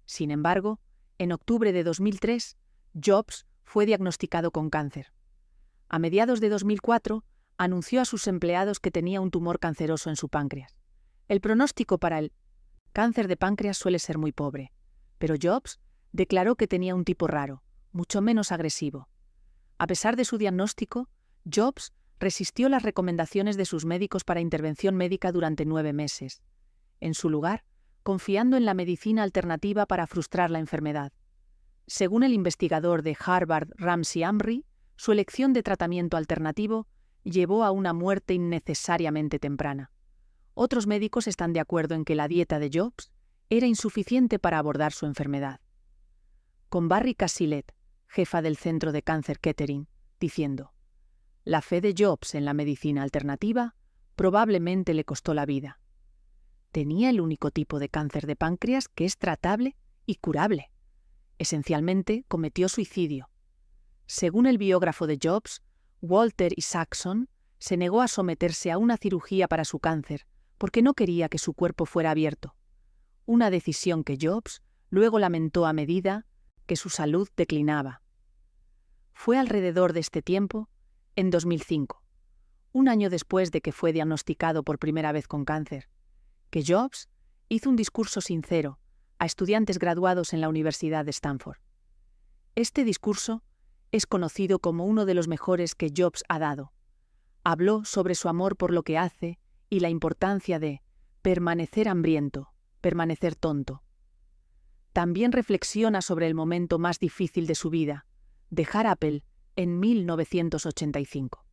Sin embargo, en octubre de 2003, Jobs fue diagnosticado con cáncer. A mediados de 2004, anunció a sus empleados que tenía un tumor canceroso en su páncreas. El pronóstico para el cáncer de páncreas suele ser muy pobre, pero Jobs declaró que tenía un tipo raro, mucho menos agresivo. A pesar de su diagnóstico, Jobs resistió las recomendaciones de sus médicos para intervención médica durante 9 meses. En su lugar, confiando en la medicina alternativa para frustrar la enfermedad. Según el investigador de Harvard Ramsey Hamry, su elección de tratamiento alternativo llevó a una muerte innecesariamente temprana. Otros médicos están de acuerdo en que la dieta de Jobs era insuficiente para abordar su enfermedad. Con Barry Casillet, jefa del Centro de Cáncer Kettering, diciendo: «La fe de Jobs en la medicina alternativa probablemente le costó la vida. Tenía el único tipo de cáncer de páncreas que es tratable y curable. Esencialmente cometió suicidio». Según el biógrafo de Jobs, Walter Isaacson, se negó a someterse a una cirugía para su cáncer porque no quería que su cuerpo fuera abierto. Una decisión que Jobs luego lamentó a medida que su salud declinaba. Fue alrededor de este tiempo, en 2005, un año después de que fue diagnosticado por primera vez con cáncer, que Jobs hizo un discurso sincero a estudiantes graduados en la Universidad de Stanford. Este discurso es conocido como uno de los mejores que Jobs ha dado. Habló sobre su amor por lo que hace y la importancia de permanecer hambriento, permanecer tonto. También reflexiona sobre el momento más difícil de su vida, dejar Apple en 1985.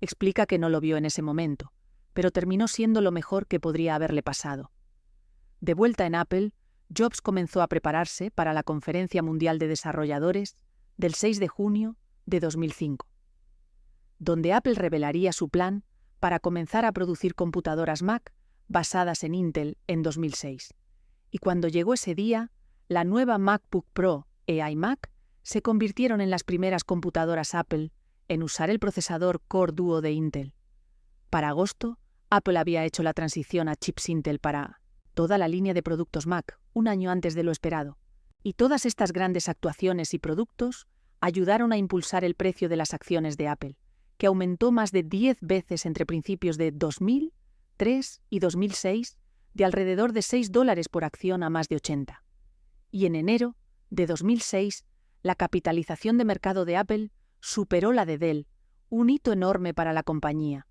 Explica que no lo vio en ese momento, pero terminó siendo lo mejor que podría haberle pasado. De vuelta en Apple, Jobs comenzó a prepararse para la Conferencia Mundial de Desarrolladores del 6 de junio de 2005, donde Apple revelaría su plan para comenzar a producir computadoras Mac basadas en Intel en 2006. Y cuando llegó ese día, la nueva MacBook Pro e iMac se convirtieron en las primeras computadoras Apple en usar el procesador Core Duo de Intel. Para agosto, Apple había hecho la transición a chips Intel para toda la línea de productos Mac, un año antes de lo esperado. Y todas estas grandes actuaciones y productos ayudaron a impulsar el precio de las acciones de Apple, que aumentó más de 10 veces entre principios de 2003 y 2006, de alrededor de $6 por acción a más de 80. Y en enero de 2006, la capitalización de mercado de Apple superó la de Dell, un hito enorme para la compañía.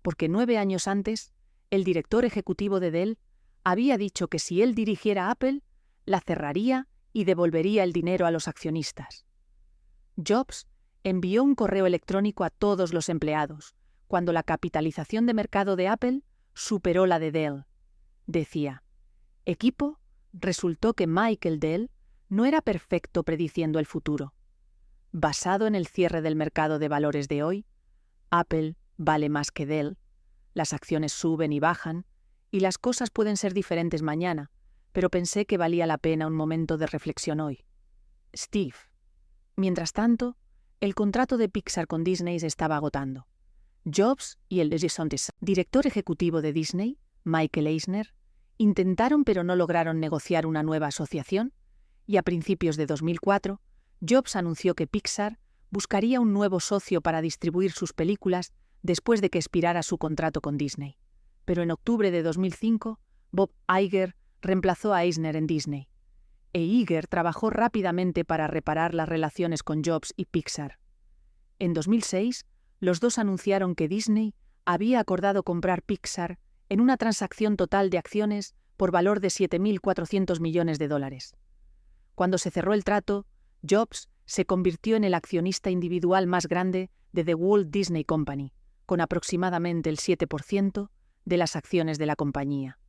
Porque 9 años antes, el director ejecutivo de Dell había dicho que si él dirigiera Apple, la cerraría y devolvería el dinero a los accionistas. Jobs envió un correo electrónico a todos los empleados cuando la capitalización de mercado de Apple superó la de Dell. Decía: equipo, resultó que Michael Dell no era perfecto prediciendo el futuro. Basado en el cierre del mercado de valores de hoy, Apple vale más que Dell, las acciones suben y bajan, y las cosas pueden ser diferentes mañana, pero pensé que valía la pena un momento de reflexión hoy. Steve. Mientras tanto, el contrato de Pixar con Disney se estaba agotando. Jobs y el director ejecutivo de Disney, Michael Eisner, intentaron pero no lograron negociar una nueva asociación, y a principios de 2004, Jobs anunció que Pixar buscaría un nuevo socio para distribuir sus películas después de que expirara su contrato con Disney. Pero en octubre de 2005, Bob Iger reemplazó a Eisner en Disney. Iger trabajó rápidamente para reparar las relaciones con Jobs y Pixar. En 2006, los dos anunciaron que Disney había acordado comprar Pixar en una transacción total de acciones por valor de $7.400 millones. Cuando se cerró el trato, Jobs se convirtió en el accionista individual más grande de The Walt Disney Company, con aproximadamente el 7% de las acciones de la compañía.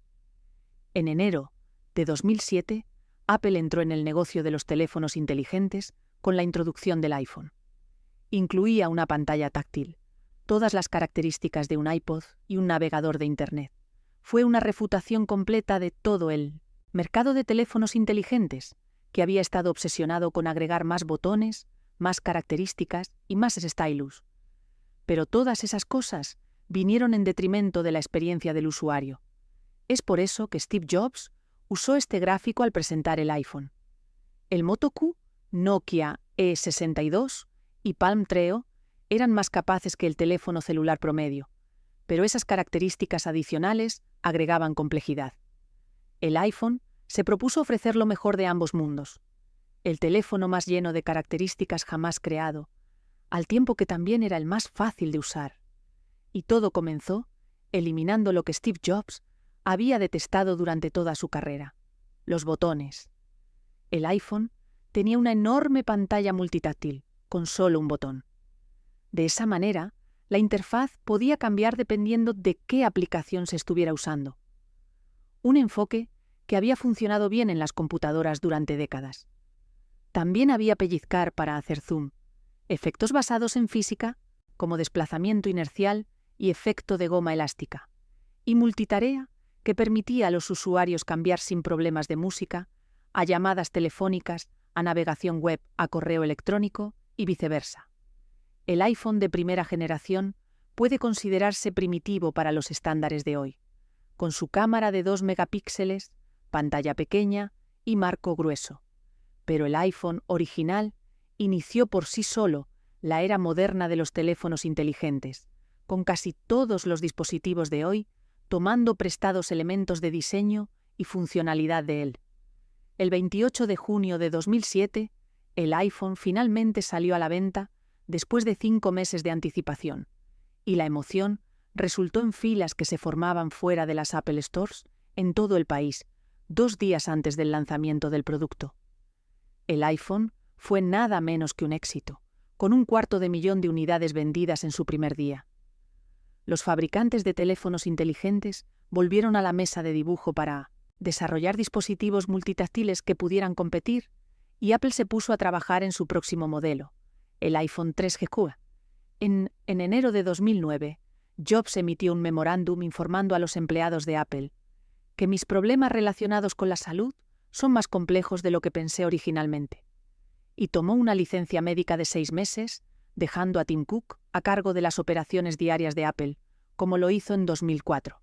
En enero de 2007, Apple entró en el negocio de los teléfonos inteligentes con la introducción del iPhone. Incluía una pantalla táctil, todas las características de un iPod y un navegador de Internet. Fue una refutación completa de todo el mercado de teléfonos inteligentes, que había estado obsesionado con agregar más botones, más características y más stylus. Pero todas esas cosas vinieron en detrimento de la experiencia del usuario. Es por eso que Steve Jobs usó este gráfico al presentar el iPhone. El Moto Q, Nokia E62 y Palm Treo eran más capaces que el teléfono celular promedio, pero esas características adicionales agregaban complejidad. El iPhone se propuso ofrecer lo mejor de ambos mundos, el teléfono más lleno de características jamás creado, al tiempo que también era el más fácil de usar. Y todo comenzó eliminando lo que Steve Jobs había detestado durante toda su carrera: los botones. El iPhone tenía una enorme pantalla multitáctil, con solo un botón. De esa manera, la interfaz podía cambiar dependiendo de qué aplicación se estuviera usando. Un enfoque que había funcionado bien en las computadoras durante décadas. También había pellizcar para hacer zoom, efectos basados en física, como desplazamiento inercial y efecto de goma elástica, y multitarea que permitía a los usuarios cambiar sin problemas de música, a llamadas telefónicas, a navegación web, a correo electrónico y viceversa. El iPhone de primera generación puede considerarse primitivo para los estándares de hoy, con su cámara de 2 megapíxeles, pantalla pequeña y marco grueso. Pero el iPhone original inició por sí solo la era moderna de los teléfonos inteligentes, con casi todos los dispositivos de hoy tomando prestados elementos de diseño y funcionalidad de él. El 28 de junio de 2007, el iPhone finalmente salió a la venta después de 5 meses de anticipación, y la emoción resultó en filas que se formaban fuera de las Apple Stores en todo el país, 2 días antes del lanzamiento del producto. El iPhone fue nada menos que un éxito, con 250.000 de unidades vendidas en su primer día. Los fabricantes de teléfonos inteligentes volvieron a la mesa de dibujo para desarrollar dispositivos multitáctiles que pudieran competir, y Apple se puso a trabajar en su próximo modelo, el iPhone 3GQ. En enero de 2009, Jobs emitió un memorándum informando a los empleados de Apple que mis problemas relacionados con la salud son más complejos de lo que pensé originalmente, y tomó una licencia médica de 6 meses, dejando a Tim Cook a cargo de las operaciones diarias de Apple, como lo hizo en 2004.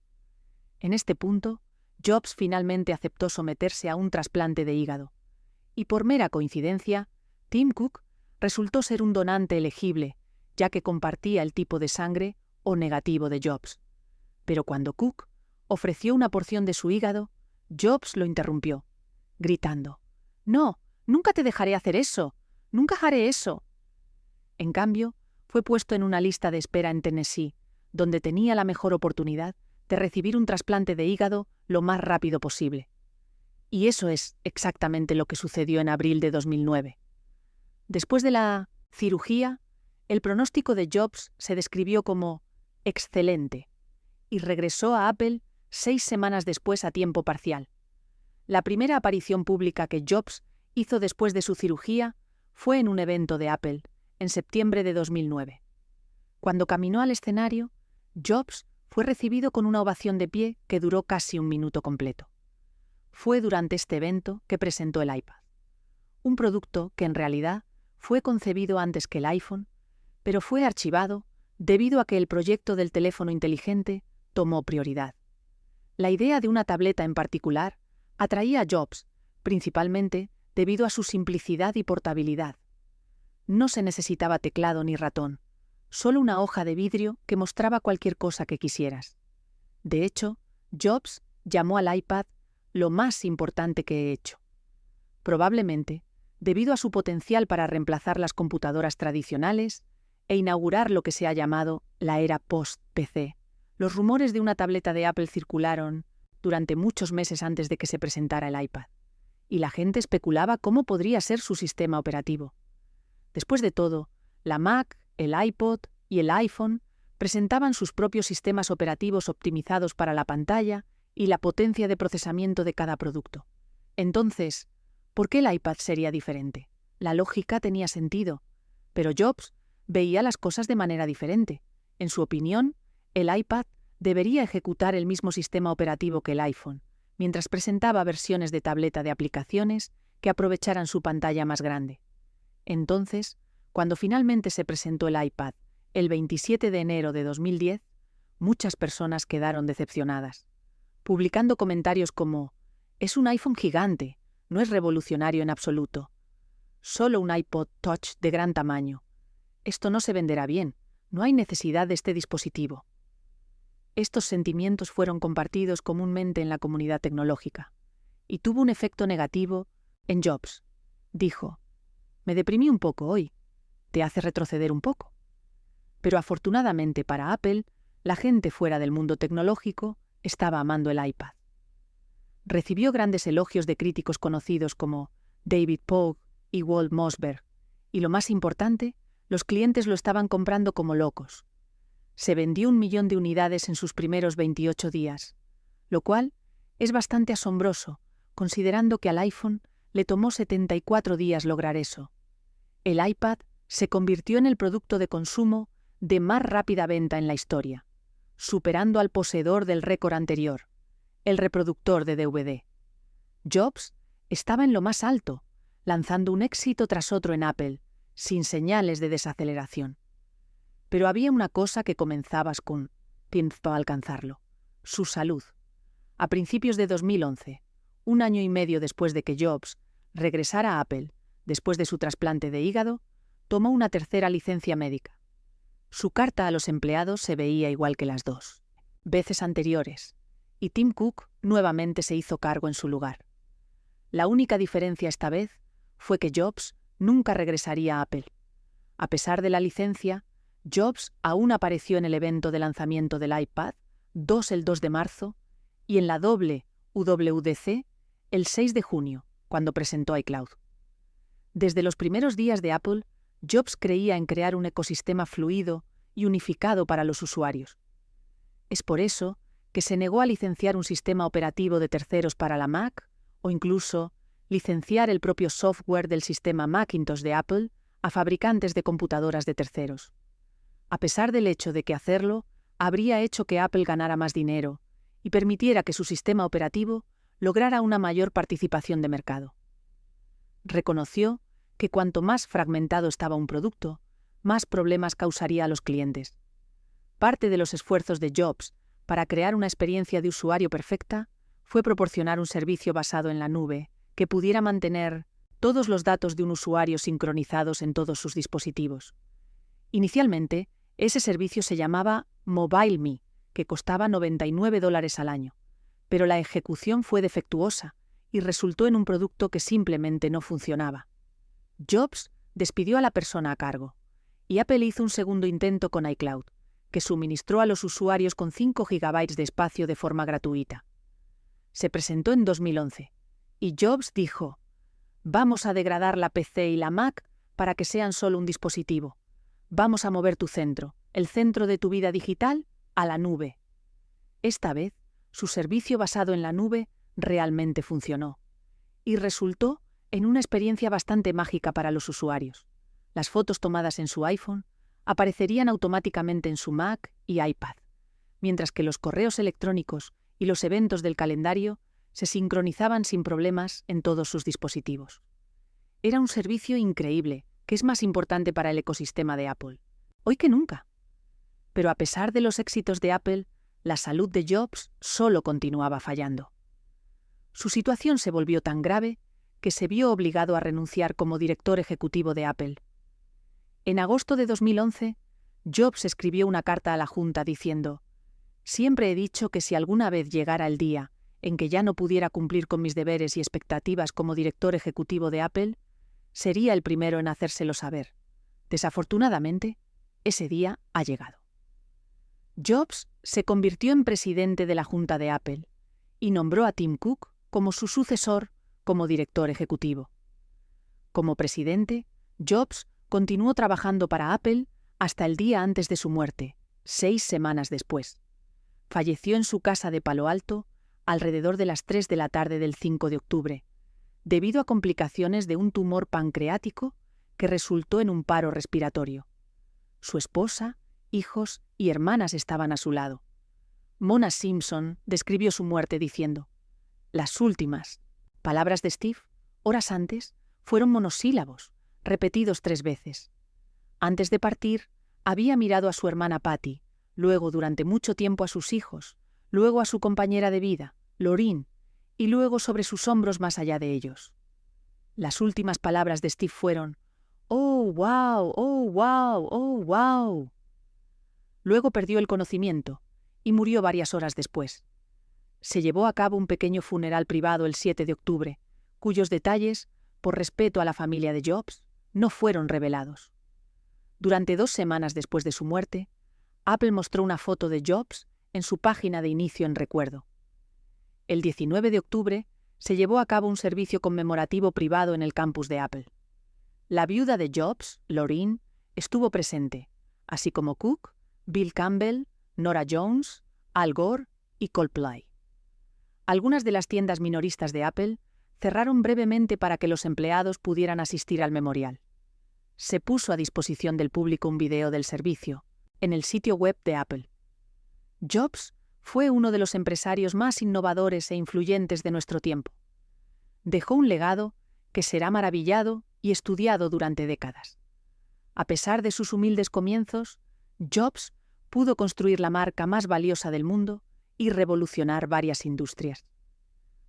En este punto, Jobs finalmente aceptó someterse a un trasplante de hígado, y por mera coincidencia, Tim Cook resultó ser un donante elegible, ya que compartía el tipo de sangre O negativo de Jobs. Pero cuando Cook ofreció una porción de su hígado, Jobs lo interrumpió, gritando: «No, nunca te dejaré hacer eso, nunca haré eso». En cambio, fue puesto en una lista de espera en Tennessee, donde tenía la mejor oportunidad de recibir un trasplante de hígado lo más rápido posible. Y eso es exactamente lo que sucedió en abril de 2009. Después de la cirugía, el pronóstico de Jobs se describió como excelente, y regresó a Apple 6 semanas después a tiempo parcial. La primera aparición pública que Jobs hizo después de su cirugía fue en un evento de Apple, en septiembre de 2009. Cuando caminó al escenario, Jobs fue recibido con una ovación de pie que duró casi 1 minuto completo. Fue durante este evento que presentó el iPad, un producto que en realidad fue concebido antes que el iPhone, pero fue archivado debido a que el proyecto del teléfono inteligente tomó prioridad. La idea de una tableta en particular atraía a Jobs, principalmente debido a su simplicidad y portabilidad. No se necesitaba teclado ni ratón, solo una hoja de vidrio que mostraba cualquier cosa que quisieras. De hecho, Jobs llamó al iPad lo más importante que he hecho. Probablemente, debido a su potencial para reemplazar las computadoras tradicionales e inaugurar lo que se ha llamado la era post-PC, los rumores de una tableta de Apple circularon durante muchos meses antes de que se presentara el iPad, y la gente especulaba cómo podría ser su sistema operativo. Después de todo, la Mac, el iPod y el iPhone presentaban sus propios sistemas operativos optimizados para la pantalla y la potencia de procesamiento de cada producto. Entonces, ¿por qué el iPad sería diferente? La lógica tenía sentido, pero Jobs veía las cosas de manera diferente. En su opinión, el iPad debería ejecutar el mismo sistema operativo que el iPhone, mientras presentaba versiones de tableta de aplicaciones que aprovecharan su pantalla más grande. Entonces, cuando finalmente se presentó el iPad, el 27 de enero de 2010, muchas personas quedaron decepcionadas, publicando comentarios como: «Es un iPhone gigante, no es revolucionario en absoluto. Solo un iPod Touch de gran tamaño. Esto no se venderá bien, no hay necesidad de este dispositivo». Estos sentimientos fueron compartidos comúnmente en la comunidad tecnológica, y tuvo un efecto negativo en Jobs. Dijo: «Me deprimí un poco hoy. ¿Te hace retroceder un poco?». Pero afortunadamente para Apple, la gente fuera del mundo tecnológico estaba amando el iPad. Recibió grandes elogios de críticos conocidos como David Pogue y Walt Mossberg, y lo más importante, los clientes lo estaban comprando como locos. Se vendió 1 millón de unidades en sus primeros 28 días, lo cual es bastante asombroso, considerando que al iPhone le tomó 74 días lograr eso. El iPad se convirtió en el producto de consumo de más rápida venta en la historia, superando al poseedor del récord anterior, el reproductor de DVD. Jobs estaba en lo más alto, lanzando un éxito tras otro en Apple, sin señales de desaceleración. Pero había una cosa que comenzaba con tiempo para alcanzarlo: su salud. A principios de 2011, 1 año y medio después de que Jobs regresara a Apple, después de su trasplante de hígado, tomó una tercera licencia médica. Su carta a los empleados se veía igual que las dos veces anteriores, y Tim Cook nuevamente se hizo cargo en su lugar. La única diferencia esta vez fue que Jobs nunca regresaría a Apple. A pesar de la licencia, Jobs aún apareció en el evento de lanzamiento del iPad el 2 de marzo y en la WWDC el 6 de junio, cuando presentó iCloud. Desde los primeros días de Apple, Jobs creía en crear un ecosistema fluido y unificado para los usuarios. Es por eso que se negó a licenciar un sistema operativo de terceros para la Mac o incluso licenciar el propio software del sistema Macintosh de Apple a fabricantes de computadoras de terceros. A pesar del hecho de que hacerlo habría hecho que Apple ganara más dinero y permitiera que su sistema operativo lograra una mayor participación de mercado. Reconoció que cuanto más fragmentado estaba un producto, más problemas causaría a los clientes. Parte de los esfuerzos de Jobs para crear una experiencia de usuario perfecta fue proporcionar un servicio basado en la nube que pudiera mantener todos los datos de un usuario sincronizados en todos sus dispositivos. Inicialmente, ese servicio se llamaba MobileMe, que costaba $99 al año, pero la ejecución fue defectuosa y resultó en un producto que simplemente no funcionaba. Jobs despidió a la persona a cargo, y Apple hizo un segundo intento con iCloud, que suministró a los usuarios con 5 GB de espacio de forma gratuita. Se presentó en 2011, y Jobs dijo: «Vamos a degradar la PC y la Mac para que sean solo un dispositivo. Vamos a mover tu centro, el centro de tu vida digital, a la nube». Esta vez, su servicio basado en la nube realmente funcionó, y resultó en una experiencia bastante mágica para los usuarios. Las fotos tomadas en su iPhone aparecerían automáticamente en su Mac y iPad, mientras que los correos electrónicos y los eventos del calendario se sincronizaban sin problemas en todos sus dispositivos. Era un servicio increíble, que es más importante para el ecosistema de Apple, hoy que nunca. Pero a pesar de los éxitos de Apple, la salud de Jobs solo continuaba fallando. Su situación se volvió tan grave que se vio obligado a renunciar como director ejecutivo de Apple. En agosto de 2011, Jobs escribió una carta a la Junta diciendo: «Siempre he dicho que si alguna vez llegara el día en que ya no pudiera cumplir con mis deberes y expectativas como director ejecutivo de Apple, sería el primero en hacérselo saber. Desafortunadamente, ese día ha llegado». Jobs se convirtió en presidente de la Junta de Apple y nombró a Tim Cook como su sucesor como director ejecutivo. Como presidente, Jobs continuó trabajando para Apple hasta el día antes de su muerte, 6 semanas después. Falleció en su casa de Palo Alto alrededor de las 3 de la tarde del 5 de octubre, debido a complicaciones de un tumor pancreático que resultó en un paro respiratorio. Su esposa, hijos y hermanas estaban a su lado. Mona Simpson describió su muerte diciendo: «Las últimas palabras de Steve, horas antes, fueron monosílabos, repetidos 3 veces. Antes de partir, había mirado a su hermana Patty, luego durante mucho tiempo a sus hijos, luego a su compañera de vida, Laureen, y luego sobre sus hombros más allá de ellos. Las últimas palabras de Steve fueron: «Oh, wow, oh, wow, oh, wow». Luego perdió el conocimiento y murió varias horas después. Se llevó a cabo un pequeño funeral privado el 7 de octubre, cuyos detalles, por respeto a la familia de Jobs, no fueron revelados. Durante 2 semanas después de su muerte, Apple mostró una foto de Jobs en su página de inicio en recuerdo. El 19 de octubre se llevó a cabo un servicio conmemorativo privado en el campus de Apple. La viuda de Jobs, Laureen, estuvo presente, así como Cook, Bill Campbell, Nora Jones, Al Gore y Coldplay. Algunas de las tiendas minoristas de Apple cerraron brevemente para que los empleados pudieran asistir al memorial. Se puso a disposición del público un video del servicio en el sitio web de Apple. Jobs fue uno de los empresarios más innovadores e influyentes de nuestro tiempo. Dejó un legado que será maravillado y estudiado durante décadas. A pesar de sus humildes comienzos, Jobs pudo construir la marca más valiosa del mundo y revolucionar varias industrias.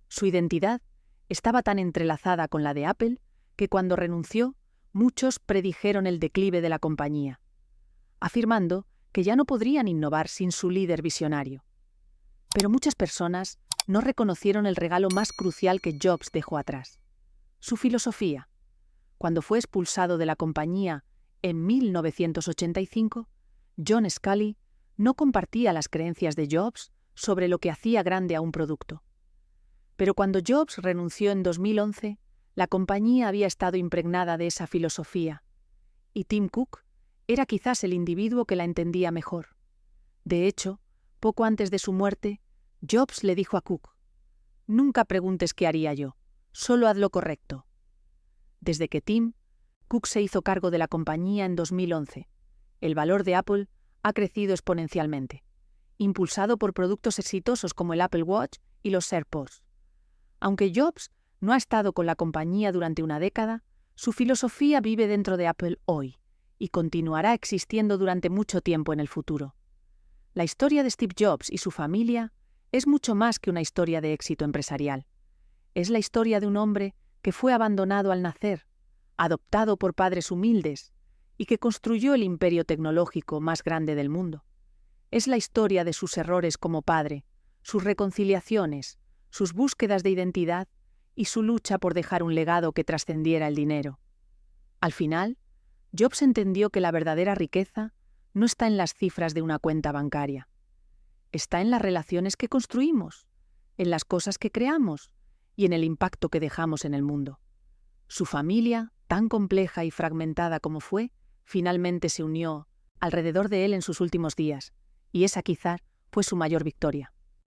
Su identidad estaba tan entrelazada con la de Apple que cuando renunció, muchos predijeron el declive de la compañía, afirmando que ya no podrían innovar sin su líder visionario. Pero muchas personas no reconocieron el regalo más crucial que Jobs dejó atrás: su filosofía. Cuando fue expulsado de la compañía en 1985, John Sculley no compartía las creencias de Jobs sobre lo que hacía grande a un producto. Pero cuando Jobs renunció en 2011, la compañía había estado impregnada de esa filosofía, y Tim Cook era quizás el individuo que la entendía mejor. De hecho, poco antes de su muerte, Jobs le dijo a Cook: «Nunca preguntes qué haría yo, solo haz lo correcto». Desde que Cook se hizo cargo de la compañía en 2011, el valor de Apple ha crecido exponencialmente, impulsado por productos exitosos como el Apple Watch y los AirPods. Aunque Jobs no ha estado con la compañía durante una década, su filosofía vive dentro de Apple hoy y continuará existiendo durante mucho tiempo en el futuro. La historia de Steve Jobs y su familia es mucho más que una historia de éxito empresarial. Es la historia de un hombre que fue abandonado al nacer, adoptado por padres humildes y que construyó el imperio tecnológico más grande del mundo. Es la historia de sus errores como padre, sus reconciliaciones, sus búsquedas de identidad y su lucha por dejar un legado que trascendiera el dinero. Al final, Jobs entendió que la verdadera riqueza no está en las cifras de una cuenta bancaria. Está en las relaciones que construimos, en las cosas que creamos y en el impacto que dejamos en el mundo. Su familia, tan compleja y fragmentada como fue, finalmente se unió alrededor de él en sus últimos días, y esa quizás fue su mayor victoria.